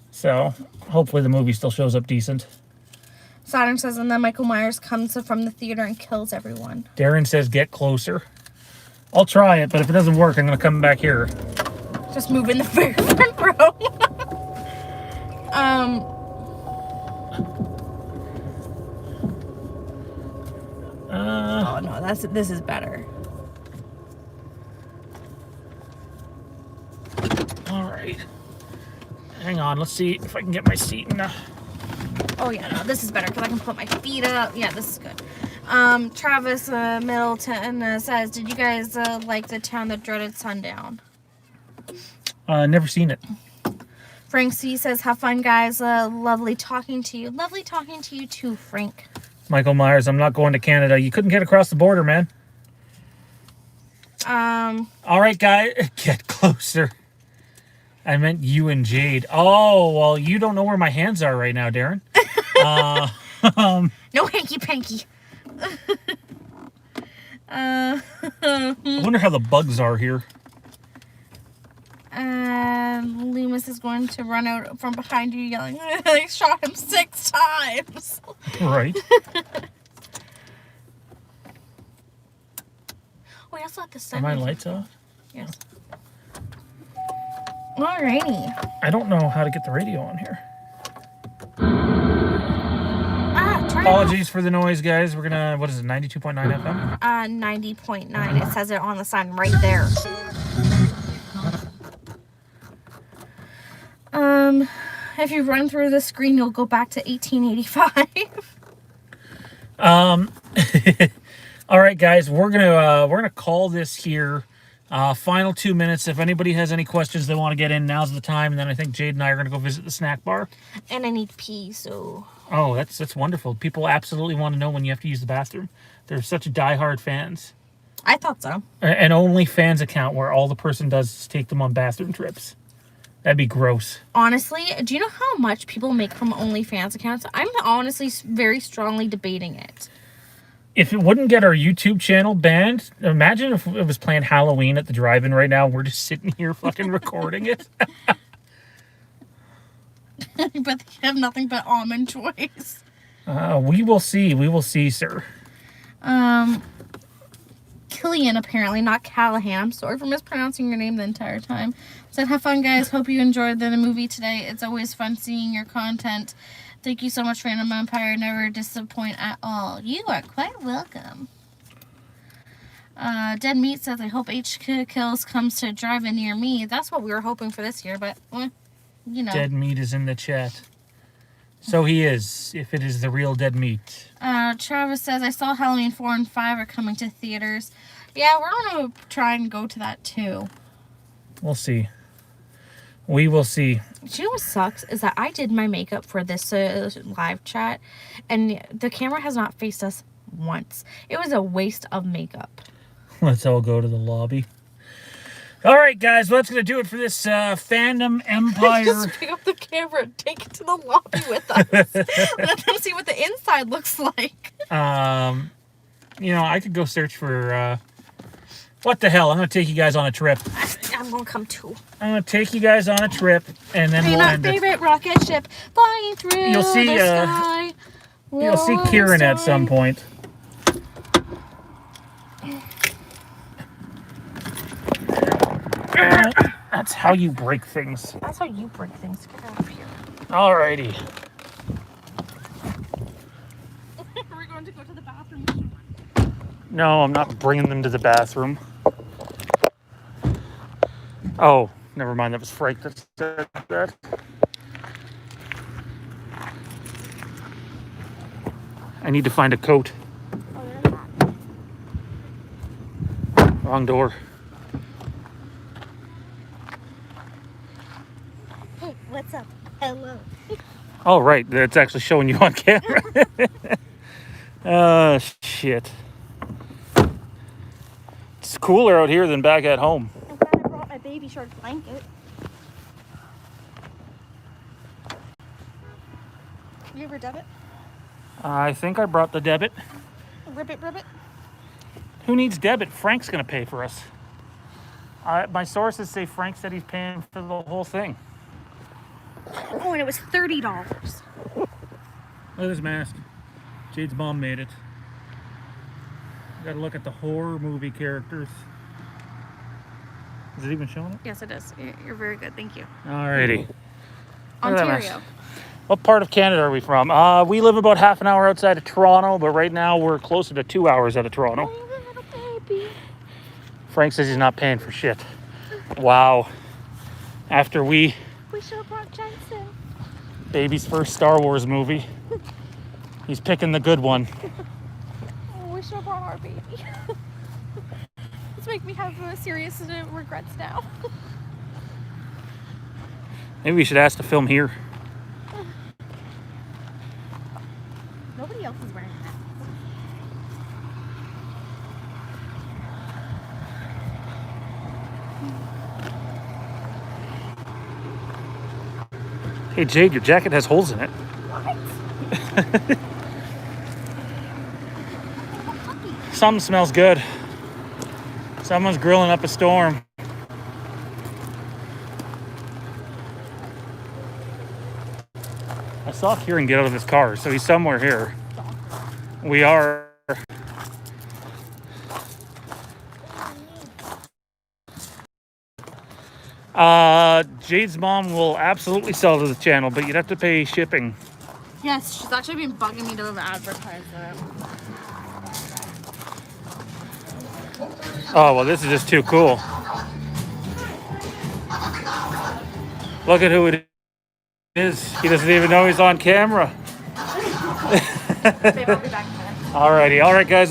So hopefully the movie still shows up decent. Saturn says, and then Michael Myers comes from the theater and kills everyone. Darren says, get closer. I'll try it, but if it doesn't work, I'm gonna come back here. Just move in the very front row. Oh no, this is better. All right. Hang on, let's see if I can get my seat in the... Oh yeah, no, this is better because I can put my feet up. Yeah, this is good. Travis Middleton says, did you guys like The Town That Dreaded Sundown? Never seen it. Frank C says, have fun, guys. Lovely talking to you. Lovely talking to you too, Frank. Michael Myers, I'm not going to Canada. You couldn't get across the border, man. All right, guys, get closer. I meant you and Jade. Oh, well, you don't know where my hands are right now, Darren. No hanky panky. I wonder how the bugs are here. Loomis is going to run out from behind you yelling, I shot him 6 times. Right. We also have the Are sun. my lights off? Yes. Alrighty. I don't know how to get the radio on here. Turn Apologies for the noise, guys. We're gonna, what is it, 92.9 FM? 90.9. It says it on the sign right there. If you run through the screen, you'll go back to 1885. All right, guys, we're gonna call this here. Final 2 minutes. If anybody has any questions they want to get in, now's the time. And then I think Jade and I are gonna go visit the snack bar. And I need pee, so. Oh, that's wonderful. People absolutely want to know when you have to use the bathroom. They're such diehard fans. I thought so. An OnlyFans account where all the person does is take them on bathroom trips. That'd be gross. Honestly, do you know how much people make from OnlyFans accounts? I'm honestly very strongly debating it. If it wouldn't get our YouTube channel banned, imagine if it was playing Halloween at the drive-in right now. We're just sitting here fucking recording it. But they have nothing but almond choice. We will see. We will see, sir. Killian, apparently, not Callahan. I'm sorry for mispronouncing your name the entire time. Said, have fun, guys. Hope you enjoyed the movie today. It's always fun seeing your content. Thank you so much, Fandom Empire. Never disappoint at all. You are quite welcome. Dead Meat says, I hope HQ Kills comes to drive-in near me. That's what we were hoping for this year, but, you know. Dead Meat is in the chat. So he is, if it is the real Dead Meat. Travis says, I saw Halloween 4 and 5 are coming to theaters. Yeah, we're going to try and go to that, too. We'll see. We will see. Do you know what sucks is that I did my makeup for this live chat, and the camera has not faced us once. It was a waste of makeup. Let's all go to the lobby. All right, guys. Well, that's going to do it for this Fandom Empire. Just pick up the camera and take it to the lobby with us. Let them see what the inside looks like. You know, I could go search for... what the hell? I'm going to take you guys on a trip. I'm going to come too. I'm going to take you guys on a trip, and then we'll end it. My favorite rocket ship flying through You'll see, the sky. You'll see Kieran at some point. That's how you break things. That's how you break things. Get out of here. Alrighty. Are we going to go to the bathroom? No, I'm not bringing them to the bathroom. Oh, never mind. That was Frank that said that. I need to find a coat. Oh, there's that. Wrong door. Hey, what's up? Hello. Oh, right. That's actually showing you on camera. Shit. It's cooler out here than back at home. I'm glad I brought my baby shark blanket. You ever debit? I think I brought the debit. Ribbit. Who needs debit? Frank's going to pay for us. My sources say Frank said he's paying for the whole thing. Oh, and it was $30. Look at this mask. Jade's mom made it. Got to look at the horror movie characters. Is it even showing it? Yes, it is. You're very good. Thank you. Alrighty. Look at that mask. Ontario. What part of Canada are we from? We live about half an hour outside of Toronto, but right now we're closer to 2 hours out of Toronto. Oh, little baby. Frank says he's not paying for shit. Wow. After we... We should have brought Jensen. Baby's first Star Wars movie. He's picking the good one. Oh, we should have brought our baby. It's making me have serious regrets now. Maybe we should ask to film here. Nobody else is wearing masks. Hey Jade, your jacket has holes in it. What? Something smells good. Someone's grilling up a storm. I saw Kieran get out of his car, so he's somewhere here. We are... Jade's mom will absolutely sell to the channel, but you'd have to pay shipping. Yes, she's actually been bugging me to advertise it. Oh, well, this is just too cool. Look at who it is. He doesn't even know he's on camera. Babe, I'll be back in a minute. Alrighty. All right, guys.